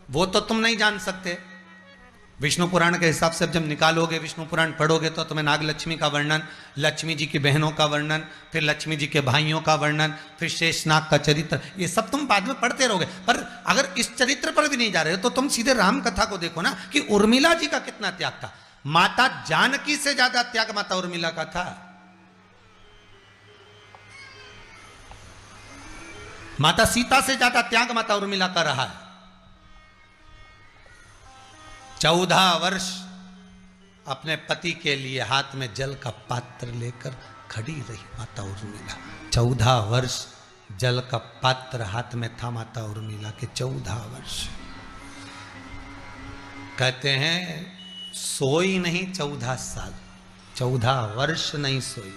वो तो तुम नहीं जान सकते। विष्णु पुराण के हिसाब से जब निकालोगे, विष्णु पुराण पढ़ोगे तो तुम्हें नागलक्ष्मी का वर्णन, लक्ष्मी जी की बहनों का वर्णन, फिर लक्ष्मी जी के भाइयों का वर्णन, फिर शेषनाग का चरित्र, ये सब तुम बाद में पढ़ते रहोगे। पर अगर इस चरित्र पर भी नहीं जा रहे हो तो तुम सीधे राम कथा को देखो ना कि उर्मिला जी का कितना त्याग था। माता जानकी से ज्यादा त्याग माता उर्मिला का था। माता सीता से ज्यादा त्याग माता उर्मिला का रहा है। 14 वर्ष अपने पति के लिए हाथ में जल का पात्र लेकर खड़ी रही माता उर्मिला। 14 वर्ष जल का पात्र हाथ में था माता उर्मिला के। 14 वर्ष कहते हैं सोई नहीं 14 साल, 14 वर्ष नहीं सोई।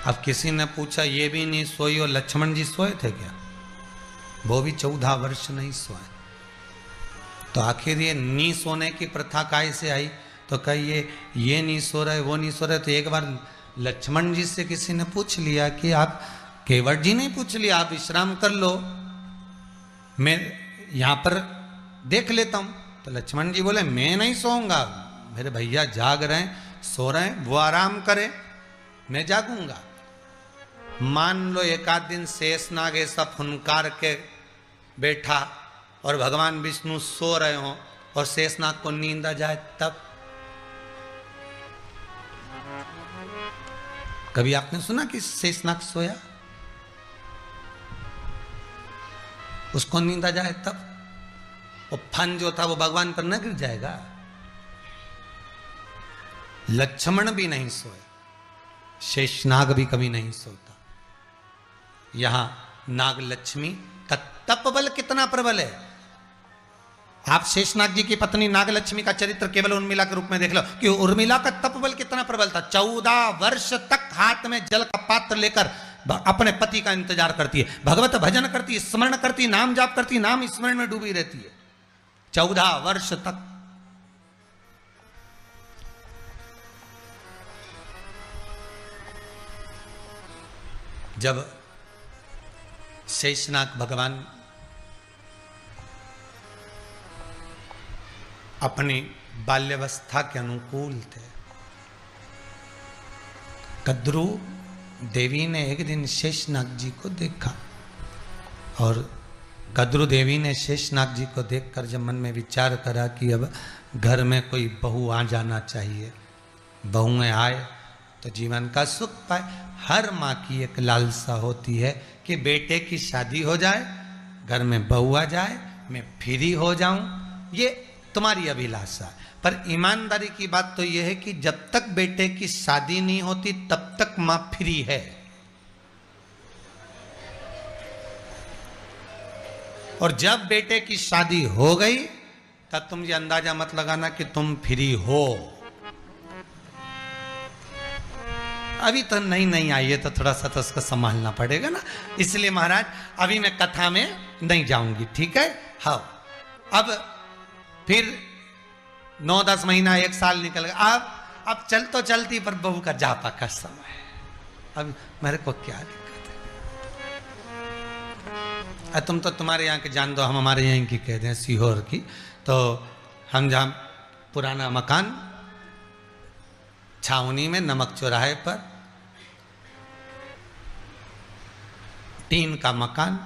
अब किसी ने पूछा ये भी नहीं सोई और लक्ष्मण जी सोए थे क्या? वो भी 14 वर्ष नहीं सोए। तो आखिर ये नी सोने की प्रथा काय से आई? तो कहिए ये नहीं सो रहे, वो नहीं सो रहे। तो एक बार लक्ष्मण जी से किसी ने पूछ लिया कि आप, केवट जी ने पूछ लिया, आप विश्राम कर लो, मैं यहाँ पर देख लेता हूँ। तो लक्ष्मण जी बोले मैं नहीं सोऊंगा, मेरे भैया जाग रहे हैं, सो रहे हैं, वो आराम करें, मैं जागूंगा। मान लो एक आध दिन शेषनाग ऐसा फुनकार के बैठा और भगवान विष्णु सो रहे हो और शेषनाग को नींद आ जाए, तब कभी आपने सुना कि शेषनाग सोया? उसको नींद आ जाए तब वो फन जो था वो भगवान पर न गिर जाएगा। लक्ष्मण भी नहीं सोए, शेषनाग भी कभी नहीं सोता। यहां नाग लक्ष्मी का तप बल कितना प्रबल है। आप शेषनाग जी की पत्नी नागलक्ष्मी का चरित्र केवल उर्मिला के रूप में देख लो कि उर्मिला का तप बल कितना प्रबल था। 14 वर्ष तक हाथ में जल का पात्र लेकर अपने पति का इंतजार करती है, भगवत भजन करती है, स्मरण करती, नाम जाप करती, नाम स्मरण में डूबी रहती है 14 वर्ष तक। जब शेषनाग भगवान अपनी बाल्यावस्था के अनुकूल थे, कद्रू देवी ने एक दिन शेषनाग जी को देखा और कद्रू देवी ने शेषनाग जी को देखकर जब मन में विचार करा कि अब घर में कोई बहू आ जाना चाहिए, बहुएं आए तो जीवन का सुख पाए। हर माँ की एक लालसा होती है कि बेटे की शादी हो जाए, घर में बहू आ जाए, मैं फ्री हो जाऊं, ये तुम्हारी अभिलाषा। पर ईमानदारी की बात तो यह है कि जब तक बेटे की शादी नहीं होती तब तक मां फ्री है। और जब बेटे की शादी हो गई तब तुम ये अंदाजा मत लगाना कि तुम फ्री हो। अभी तो नहीं आई है तो थोड़ा सा तो उसको संभालना पड़ेगा ना। इसलिए महाराज अभी मैं कथा में नहीं जाऊंगी, ठीक है। हाँ, अब फिर 9-10 महीना 1 साल निकल गया। अब चल तो चलती पर बहू का जापा का समय है। अब मेरे को क्या दिक्कत है। तुम तो तुम्हारे यहाँ के जान दो, हम हमारे यहाँ की कहते हैं सीहोर की। तो हम जहाँ पुराना मकान छावनी में नमक चौराहे पर टीन का मकान,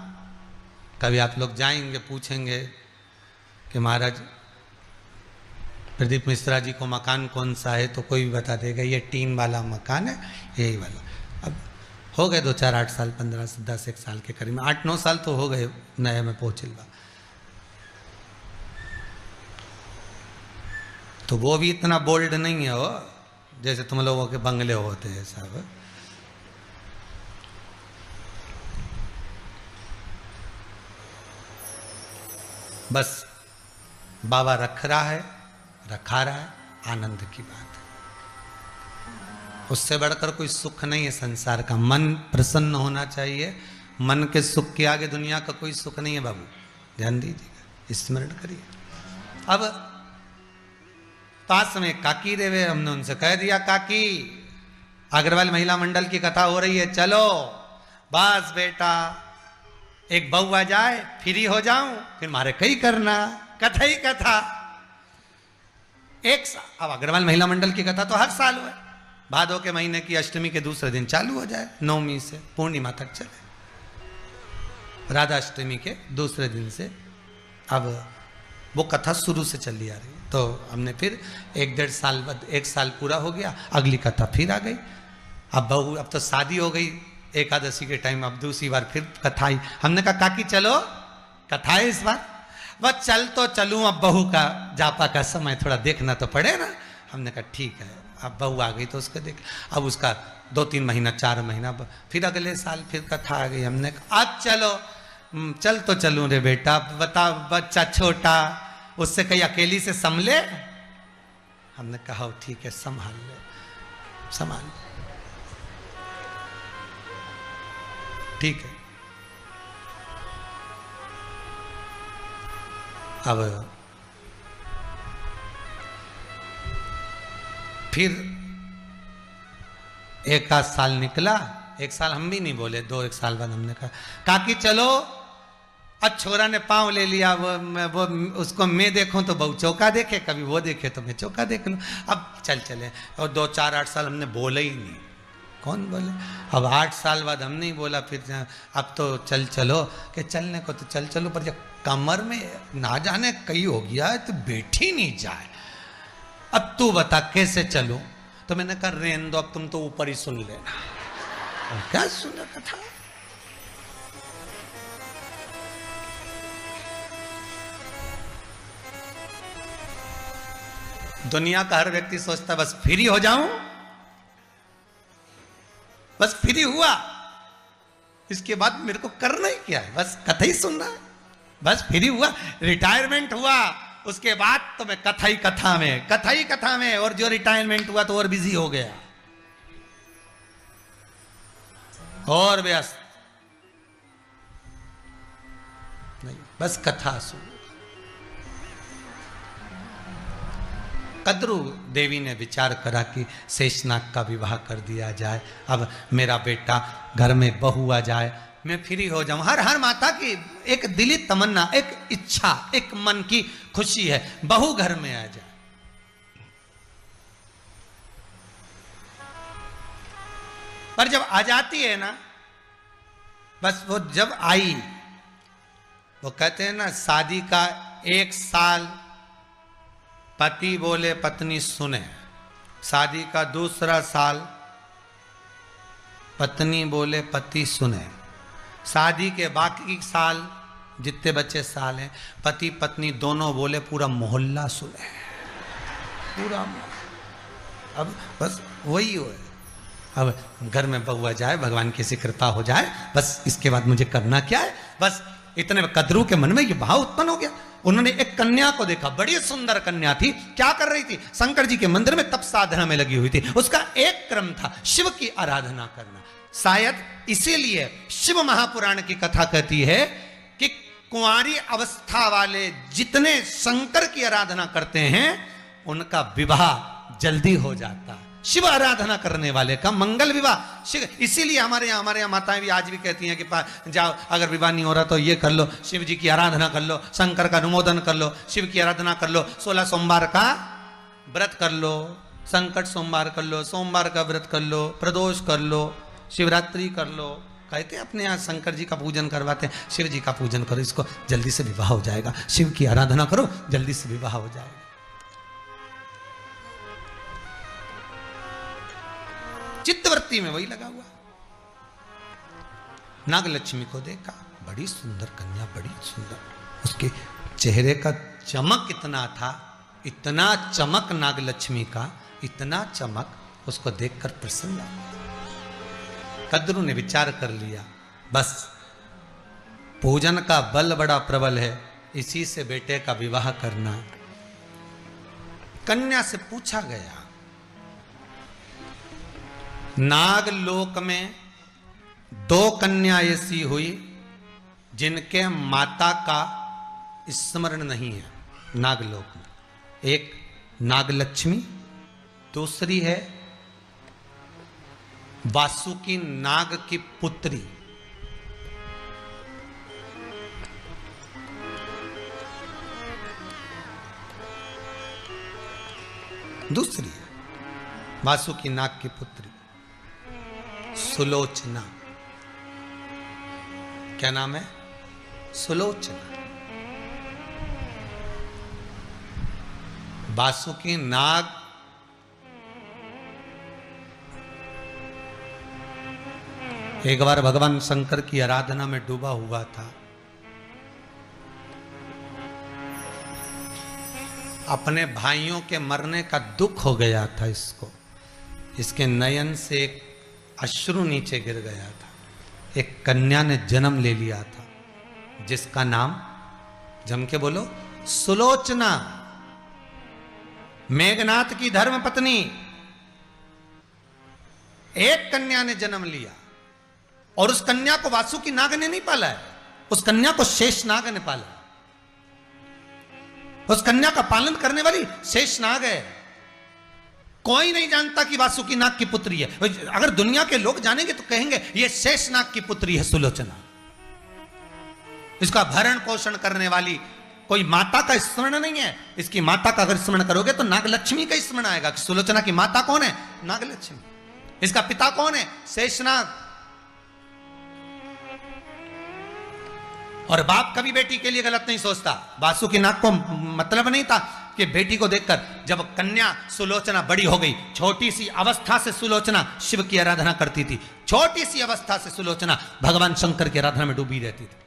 कभी आप लोग जाएंगे पूछेंगे कि महाराज प्रदीप मिश्रा जी को मकान कौन सा है तो कोई भी बता देगा ये टीन वाला मकान है, यही वाला। अब हो गए 2-4-8 साल 15-10 साल के करीब, 8-9 साल तो हो गए नए में पहुंचिलवा। तो वो भी इतना बोल्ड नहीं है वो जैसे तुम लोगों के बंगले होते हैं साहब। बस बाबा रख रहा है, रखा रहा है, आनंद की बात है। उससे बढ़कर कोई सुख नहीं है संसार का। मन प्रसन्न होना चाहिए, मन के सुख के आगे दुनिया का कोई सुख नहीं है बाबू, ध्यान दीजिएगा, स्मरण करिए। अब पास में काकी रेवे, हमने उनसे कह दिया काकी अग्रवाल महिला मंडल की कथा हो रही है, चलो। बस बेटा एक बहू आ जाए फ्री हो जाऊं, फिर मारे कई करना, कथा ही कथा। अब अग्रवाल महिला मंडल की कथा तो हर साल हुआ, भादों के महीने की अष्टमी के दूसरे दिन चालू हो जाए, नवमी से पूर्णिमा तक चले, राधा अष्टमी के दूसरे दिन से अब वो कथा शुरू से चली आ रही। तो हमने फिर 1-1.5 साल बाद 1 साल पूरा हो गया, अगली कथा फिर आ गई। अब बहू, अब तो शादी हो गई एकादशी के टाइम, अब दूसरी बार फिर कथा आई। हमने कहा काकी चलो कथा है इस बार। बस चल तो चलूं, अब बहू का जापा का समय थोड़ा देखना तो पड़े ना। हमने कहा ठीक है, अब बहू आ गई तो उसको देख। अब उसका 2-3 महीना 4 महीना फिर अगले साल फिर कथा आ गई। हमने कहा अब चलो, चल तो चलूं रे बेटा, बता बच्चा छोटा, उससे कहीं अकेली से संभले। हमने कहा ठीक है, संभाल लो, संभाल लो, ठीक है। अब फिर 1 साल निकला, 1 साल हम भी नहीं बोले, 2-1 साल बाद हमने कहा काकी चलो। अब छोरा ने पांव ले लिया, वो उसको मैं देखूं तो बहू चौका देखे, कभी वो देखे तो मैं चौका देख लूं। अब चले। और 2-4-8 साल हमने बोले ही नहीं, कौन बोले। अब 8 साल बाद हम नहीं बोला, फिर अब तो चलो कि चलने को तो चलो, पर जब कमर में ना जाने कहीं हो गया है तो बैठी नहीं जाए। अब तू बता कैसे चलूं। तो मैंने कहा रेन दो, अब तुम तो ऊपर ही सुन लेना। क्या सुंदर कथा। दुनिया का हर व्यक्ति सोचता है बस फ्री हो जाऊं, बस फ्री हुआ, इसके बाद मेरे को करना ही क्या है, बस कथा ही सुनना है, बस फ्री हुआ, रिटायरमेंट हुआ, उसके बाद तो मैं कथा ही कथा में, कथा ही कथा में, और जो रिटायरमेंट हुआ तो और बिजी हो गया और व्यस्त, नहीं बस कथा सुन। कद्रू देवी ने विचार करा कि शेषनाग का विवाह कर दिया जाए, अब मेरा बेटा घर में बहू आ जाए, मैं फ्री हो जाऊं। हर हर माता की एक दिली तमन्ना, एक इच्छा, एक मन की खुशी है, बहू घर में आ जाए। पर जब आ जाती है ना, बस वो जब आई, वो कहते हैं ना शादी का 1 साल पति बोले पत्नी सुने, शादी का 2 साल पत्नी बोले पति सुने, शादी के बाकी साल जितने बचे साल हैं पति पत्नी दोनों बोले पूरा मोहल्ला सुने, पूरा। अब बस वही हो है, अब घर में बहू आ जाए, भगवान की ऐसी कृपा हो जाए, बस इसके बाद मुझे करना क्या है। बस इतने में कद्रू के मन में ये भाव उत्पन्न हो गया। उन्होंने एक कन्या को देखा, बड़ी सुंदर कन्या थी, क्या कर रही थी, शंकर जी के मंदिर में तप साधना में लगी हुई थी। उसका एक क्रम था शिव की आराधना करना। शायद इसीलिए शिव महापुराण की कथा कहती है कि कुंवारी अवस्था वाले जितने शंकर की आराधना करते हैं उनका विवाह जल्दी हो जाता है। शिव आराधना करने वाले का मंगल विवाह शिव। इसीलिए हमारे यहाँ माताएं भी आज भी कहती हैं कि जाओ अगर विवाह नहीं हो रहा तो ये कर लो, शिव जी की आराधना कर लो, शंकर का अनुमोदन कर लो, शिव की आराधना कर लो, 16 सोमवार का व्रत कर लो, संकट सोमवार कर लो, सोमवार का व्रत कर लो, प्रदोष कर लो, शिवरात्रि कर लो। कहते हैं अपने यहाँ शंकर जी का पूजन करवाते हैं, शिव जी का पूजन करो, इसको जल्दी से विवाह हो जाएगा, शिव की आराधना करो जल्दी से विवाह हो जाएगा। चित्तवृत्ति में वही लगा हुआ। नागलक्ष्मी को देखा, बड़ी सुंदर कन्या, बड़ी सुंदर, उसके चेहरे का चमक इतना था, इतना चमक नागलक्ष्मी का, इतना चमक, उसको देखकर प्रसन्न। कद्रू ने विचार कर लिया, बस पूजन का बल बड़ा प्रबल है, इसी से बेटे का विवाह करना। कन्या से पूछा गया, नागलोक में 2 कन्या ऐसी हुई जिनके माता का स्मरण नहीं है नागलोक में। एक नागलक्ष्मी, दूसरी है वासुकी नाग की पुत्री। दूसरी है वासुकी नाग की पुत्री सुलोचना। क्या नाम है? सुलोचना। वासुकी नाग एक बार भगवान शंकर की आराधना में डूबा हुआ था। अपने भाइयों के मरने का दुख हो गया था इसको, इसके नयन से एक अश्रु नीचे गिर गया था। एक कन्या ने जन्म ले लिया था जिसका नाम, जम के बोलो, सुलोचना। मेघनाथ की धर्म पत्नी। एक कन्या ने जन्म लिया और उस कन्या को वासुकी नाग ने नहीं पाला है, उस कन्या को शेषनाग ने पाला। उस कन्या का पालन करने वाली शेषनाग है। कोई नहीं जानता कि वासुकी नाग की पुत्री है। अगर दुनिया के लोग जानेंगे तो कहेंगे ये शेषनाग की पुत्री है सुलोचना। इसका भरण पोषण करने वाली कोई माता का स्मरण नहीं है। इसकी माता का अगर स्मरण करोगे तो नागलक्ष्मी का स्मरण आएगा कि सुलोचना की माता कौन है? नागलक्ष्मी। इसका पिता कौन है? शेषनाग। और बाप कभी बेटी के लिए गलत नहीं सोचता। वासुकी नाग को मतलब नहीं था कि बेटी को देखकर जब कन्या सुलोचना बड़ी हो गई, छोटी सी अवस्था से सुलोचना शिव की आराधना करती थी, छोटी सी अवस्था से सुलोचना भगवान शंकर की आराधना में डूबी रहती थी।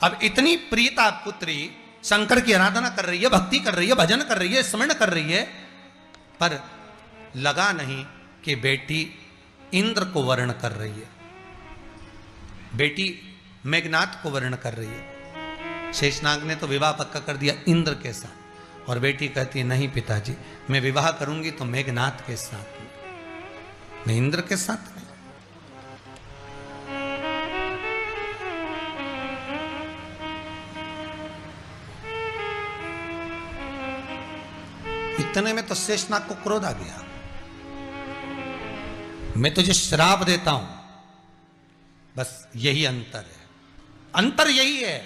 अब इतनी प्रियता पुत्री शंकर की आराधना कर रही है, भक्ति कर रही है, भजन कर रही है, स्मरण कर रही है, पर लगा नहीं कि बेटी इंद्र को वर्ण कर रही है, बेटी मेघनाथ को वर्ण कर रही है। शेषनाग ने तो विवाह पक्का कर दिया इंद्र के साथ, और बेटी कहती है नहीं पिताजी, मैं विवाह करूंगी तो मेघनाथ के साथ में, मैं इंद्र के साथ नहीं। इतने में तो शेषनाग को क्रोध आ गया, मैं तुझे श्राप देता हूं। बस यही अंतर है, अंतर यही है।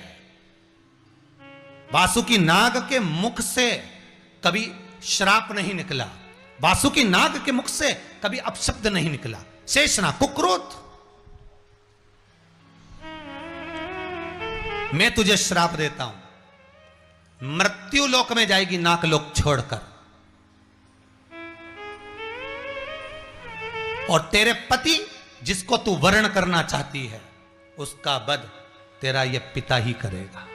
वासुकी नाग के मुख से कभी श्राप नहीं निकला, वासुकी नाग के मुख से कभी अपशब्द नहीं निकला। शेषनाग को क्रोध, मैं तुझे श्राप देता हूं, मृत्यु लोक में जाएगी नाग लोक छोड़कर, और तेरे पति जिसको तू वर्ण करना चाहती है उसका वध तेरा ये पिता ही करेगा।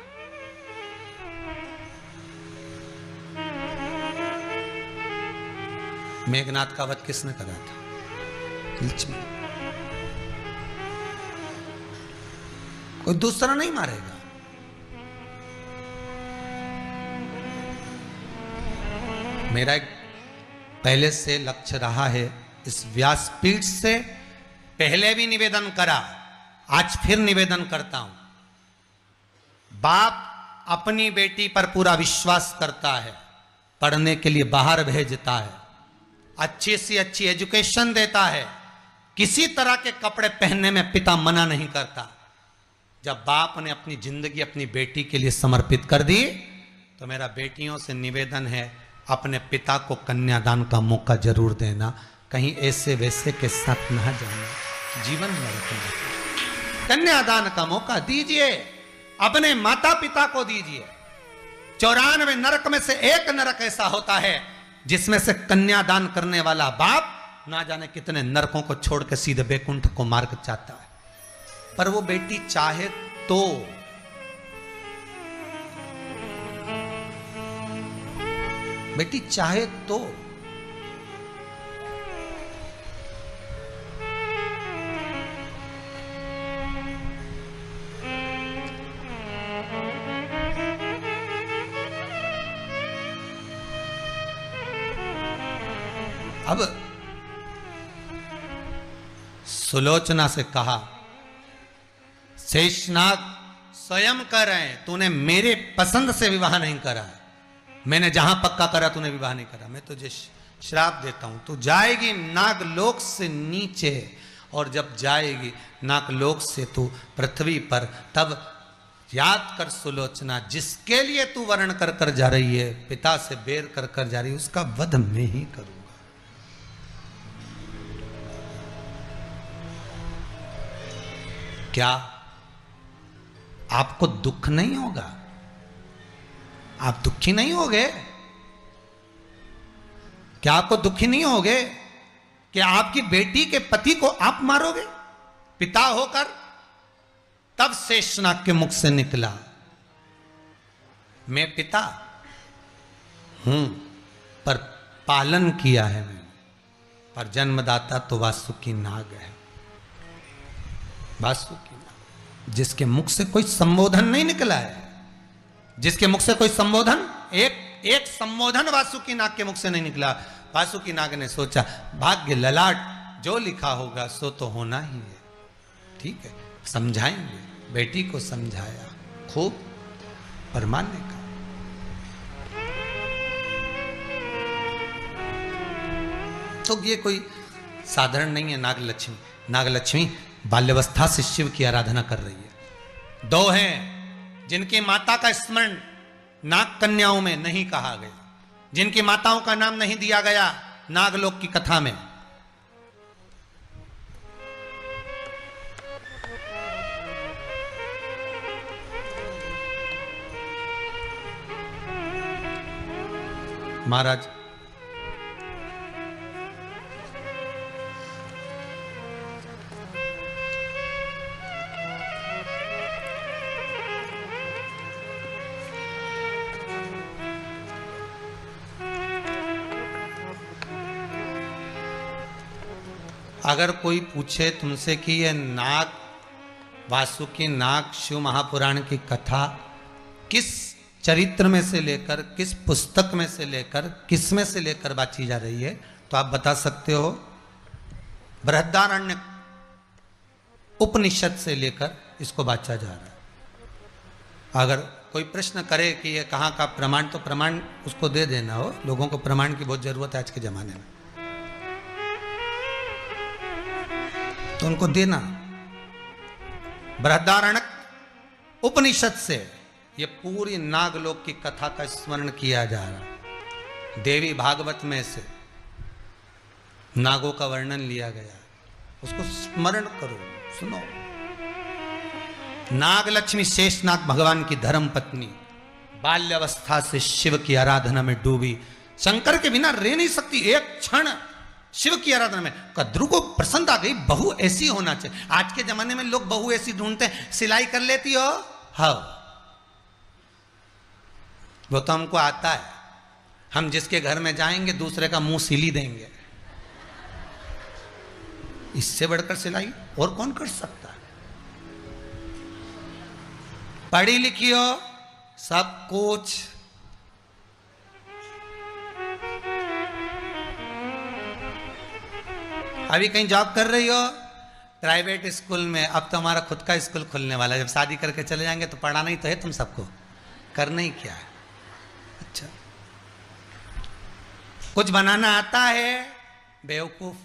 मेघनाथ का वध किसने करा था? लक्ष्मी। कोई दूसरा नहीं मारेगा। मेरा एक पहले से लक्ष्य रहा है, इस व्यासपीठ से पहले भी निवेदन करा, आज फिर निवेदन करता हूं। बाप अपनी बेटी पर पूरा विश्वास करता है, पढ़ने के लिए बाहर भेजता है, अच्छी से अच्छी एजुकेशन देता है, किसी तरह के कपड़े पहनने में पिता मना नहीं करता। जब बाप ने अपनी जिंदगी अपनी बेटी के लिए समर्पित कर दी, तो मेरा बेटियों से निवेदन है, अपने पिता को कन्यादान का मौका जरूर देना, कहीं ऐसे वैसे के साथ ना जाना, जीवन में रखना। कन्यादान का मौका दीजिए, अपने माता पिता को दीजिए। 94 नरक में से एक नरक ऐसा होता है जिसमें से कन्यादान करने वाला बाप ना जाने कितने नरकों को छोड़ के सीधे बैकुंठ को मार्ग चाहता है। पर वो बेटी चाहे तो, बेटी चाहे तो। अब सुलोचना से कहा, शेषनाग स्वयं कह रहे हैं, तूने मेरे पसंद से विवाह नहीं करा, मैंने जहां पक्का करा तूने विवाह नहीं करा, मैं तुझे श्राप देता हूं, तू जाएगी नागलोक से नीचे, और जब जाएगी नागलोक से तू पृथ्वी पर, तब याद कर सुलोचना, जिसके लिए तू वर्ण कर कर जा रही है, पिता से बेर कर कर जा रही है, उसका वध मैं ही करूंगा। क्या आपको दुख नहीं होगा? आप दुखी नहीं होगे? क्या आपको दुखी नहीं होगे कि आपकी बेटी के पति को आप मारोगे पिता होकर? तब शेषनाग के मुख से निकला, मैं पिता हूं पर पालन किया है मैंने, पर जन्मदाता तो वासुकी नाग है। वासुकी नाग, जिसके मुख से कोई संबोधन नहीं निकला है, जिसके मुख से कोई संबोधन, एक संबोधन वासुकी नाग के मुख से नहीं निकला। वासुकी नाग ने सोचा, भाग्य ललाट, जो लिखा होगा सो तो होना ही है, ठीक है, समझाएंगे। बेटी को समझाया खूब, पर मानने का। तो ये कोई साधारण नहीं है नागलक्ष्मी। नागलक्ष्मी बाल्यावस्था से शिव की आराधना कर रही है। दो हैं जिनकी माता का स्मरण नाग कन्याओं में नहीं कहा गया, जिनकी माताओं का नाम नहीं दिया गया नागलोक की कथा में। महाराज अगर कोई पूछे तुमसे कि ये नाग वासुकी नाग शिव महापुराण की कथा किस चरित्र में से लेकर, किस पुस्तक में से लेकर, किस में से लेकर बांची जा रही है, तो आप बता सकते हो बृहदारण्य उपनिषद से लेकर इसको बांचा जा रहा है। अगर कोई प्रश्न करे कि ये कहाँ का प्रमाण, तो प्रमाण उसको दे देना हो। लोगों को प्रमाण की बहुत जरूरत है आज के जमाने में, तो उनको देना। बृहदारण्यक उपनिषद से ये पूरी नागलोक की कथा का स्मरण किया जा रहा। देवी भागवत में से नागों का वर्णन लिया गया, उसको स्मरण करो, सुनो। नागलक्ष्मी शेषनाग भगवान की धर्म पत्नी, बाल्यावस्था से शिव की आराधना में डूबी, शंकर के बिना रह नहीं सकती एक क्षण, शिव की आराधना में। कद्रू को पसंद आ गई, बहू ऐसी होना चाहिए। आज के जमाने में लोग बहू ऐसी ढूंढते हैं, सिलाई कर लेती हो, हाँ वो तो हमको आता है। हम जिसके घर में जाएंगे दूसरे का मुंह सिली देंगे, इससे बढ़कर सिलाई और कौन कर सकता है। पढ़ी लिखी हो सब कुछ, अभी कहीं जॉब कर रही हो प्राइवेट स्कूल में, अब तो हमारा खुद का स्कूल खुलने वाला है। जब शादी करके चले जाएंगे तो पढ़ाना ही तो है तुम सबको, करना ही क्या है। अच्छा, कुछ बनाना आता है बेवकूफ।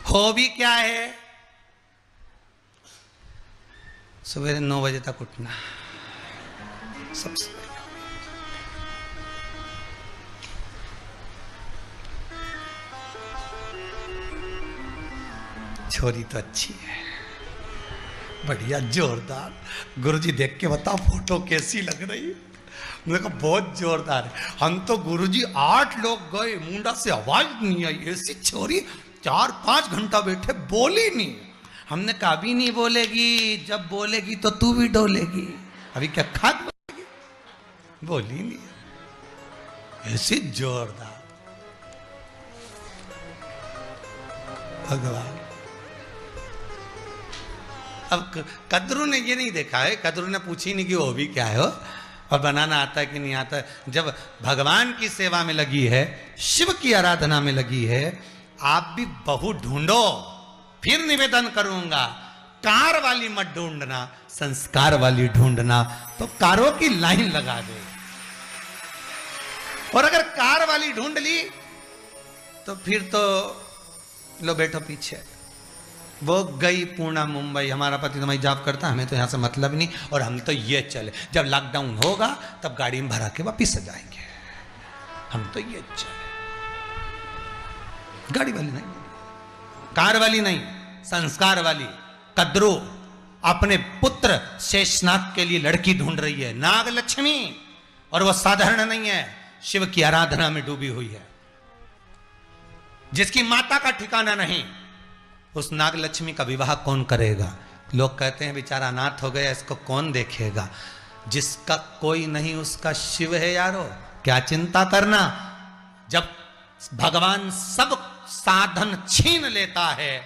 हॉबी क्या है? सवेरे 9 बजे तक उठना सबसे। छोरी तो अच्छी है, बढ़िया जोरदार। गुरुजी देख के बताओ फोटो कैसी लग रही है। मैंने कहा बहुत जोरदार है। हम तो गुरुजी 8 लोग गए, मुंडा से आवाज नहीं आई। ऐसी छोरी 4-5 घंटा बैठे, बोली नहीं। हमने कहा अभी नहीं बोलेगी, जब बोलेगी तो तू भी डोलेगी। अभी क्या खाद बोलेगी, बोली नहीं। ऐसी जोरदार भगवान। अब कद्रू ने ये नहीं देखा है, कद्रू ने पूछी नहीं कि वो भी क्या है और बनाना आता है कि नहीं आता है। जब भगवान की सेवा में लगी है, शिव की आराधना में लगी है, आप भी बहू ढूंढो। फिर निवेदन करूंगा, कार वाली मत ढूंढना, संस्कार वाली ढूंढना। तो कारों की लाइन लगा दो, और अगर कार वाली ढूंढ ली तो फिर तो लो बैठो पीछे। वो गई पूर्णा मुंबई, हमारा पति तो वही जॉब करता, हमें तो यहां से मतलब नहीं। और हम तो ये चले, जब लॉकडाउन होगा तब गाड़ी में भरा के वापिस आ जाएंगे। हम तो ये चले, गाड़ी वाली नहीं, कार वाली नहीं, संस्कार वाली। कद्रू अपने पुत्र शेषनाग के लिए लड़की ढूंढ रही है, नाग लक्ष्मी। और वह साधारण नहीं है, शिव की आराधना में डूबी हुई है। जिसकी माता का ठिकाना नहीं, उस नाग लक्ष्मी का विवाह कौन करेगा? लोग कहते हैं बेचारा अनाथ हो गया, इसको कौन देखेगा? जिसका कोई नहीं उसका शिव है यारो, क्या चिंता करना। जब भगवान सब साधन छीन लेता है,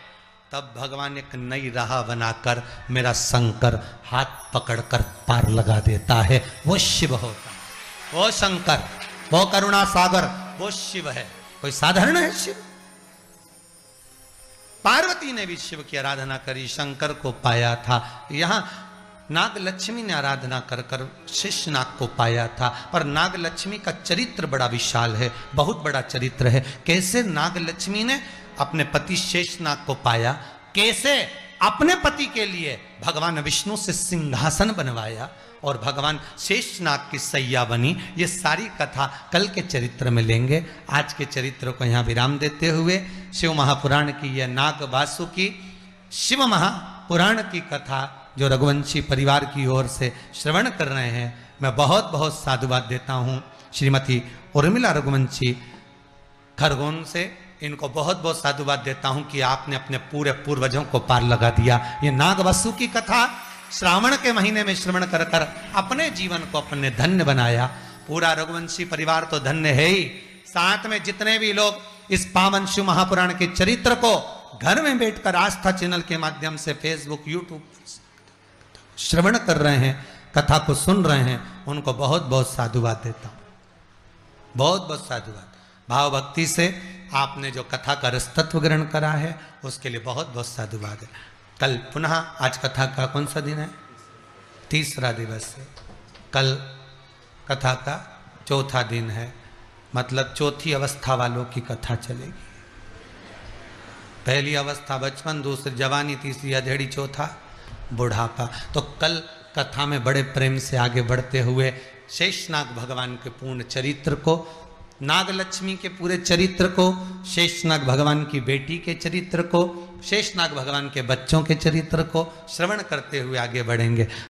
तब भगवान एक नई राह बनाकर मेरा शंकर हाथ पकड़कर पार लगा देता है। वो शिव होता है, वो शंकर, वो करुणा सागर, वो शिव है। कोई साधारण है शिव? पार्वती ने भी शिव की आराधना करी, शंकर को पाया था। यहां नाग लक्ष्मी ने आराधना कर कर शेषनाग को पाया था। पर नाग लक्ष्मी का चरित्र बड़ा विशाल है, बहुत बड़ा चरित्र है। कैसे नाग लक्ष्मी ने अपने पति शेषनाग को पाया, कैसे अपने पति के लिए भगवान विष्णु से सिंहासन बनवाया और भगवान शेषनाग की सैया बनी, ये सारी कथा कल के चरित्र में लेंगे। आज के चरित्र को यहाँ विराम देते हुए शिव महापुराण की यह नाग वासुकी शिव पुराण की कथा जो रघुवंशी परिवार की ओर से श्रवण कर रहे हैं, मैं बहुत बहुत साधुवाद देता हूँ। श्रीमती उर्मिला रघुवंशी खरगोन से, इनको बहुत बहुत साधुवाद देता हूँ कि आपने अपने पूरे पूर्वजों को पार लगा दिया। ये नागवसु की कथा श्रावण के महीने में श्रवण कर कर अपने जीवन को अपने धन्य बनाया। पूरा रघुवंशी परिवार तो धन्य है ही, साथ में जितने भी लोग इस पावन शिव महापुराण के चरित्र को घर में बैठकर आस्था चैनल के माध्यम से फेसबुक यूट्यूब श्रवण कर रहे हैं, कथा को सुन रहे हैं, उनको बहुत बहुत साधुवाद देता हूँ, बहुत बहुत साधुवाद। भाव भक्ति से आपने जो कथा का रसतत्व ग्रहण करा है उसके लिए बहुत बहुत साधुवाद है। कल पुनः, आज कथा का कौन सा दिन है? तीसरा दिवस है। कल कथा का चौथा दिन है, मतलब चौथी अवस्था वालों की कथा चलेगी। पहली अवस्था बचपन, दूसरी जवानी, तीसरी अधेड़ी, चौथा बुढ़ापा। तो कल कथा में बड़े प्रेम से आगे बढ़ते हुए शेषनाग भगवान के पूर्ण चरित्र को, नागलक्ष्मी के पूरे चरित्र को, शेषनाग भगवान की बेटी के चरित्र को, शेषनाग भगवान के बच्चों के चरित्र को श्रवण करते हुए आगे बढ़ेंगे।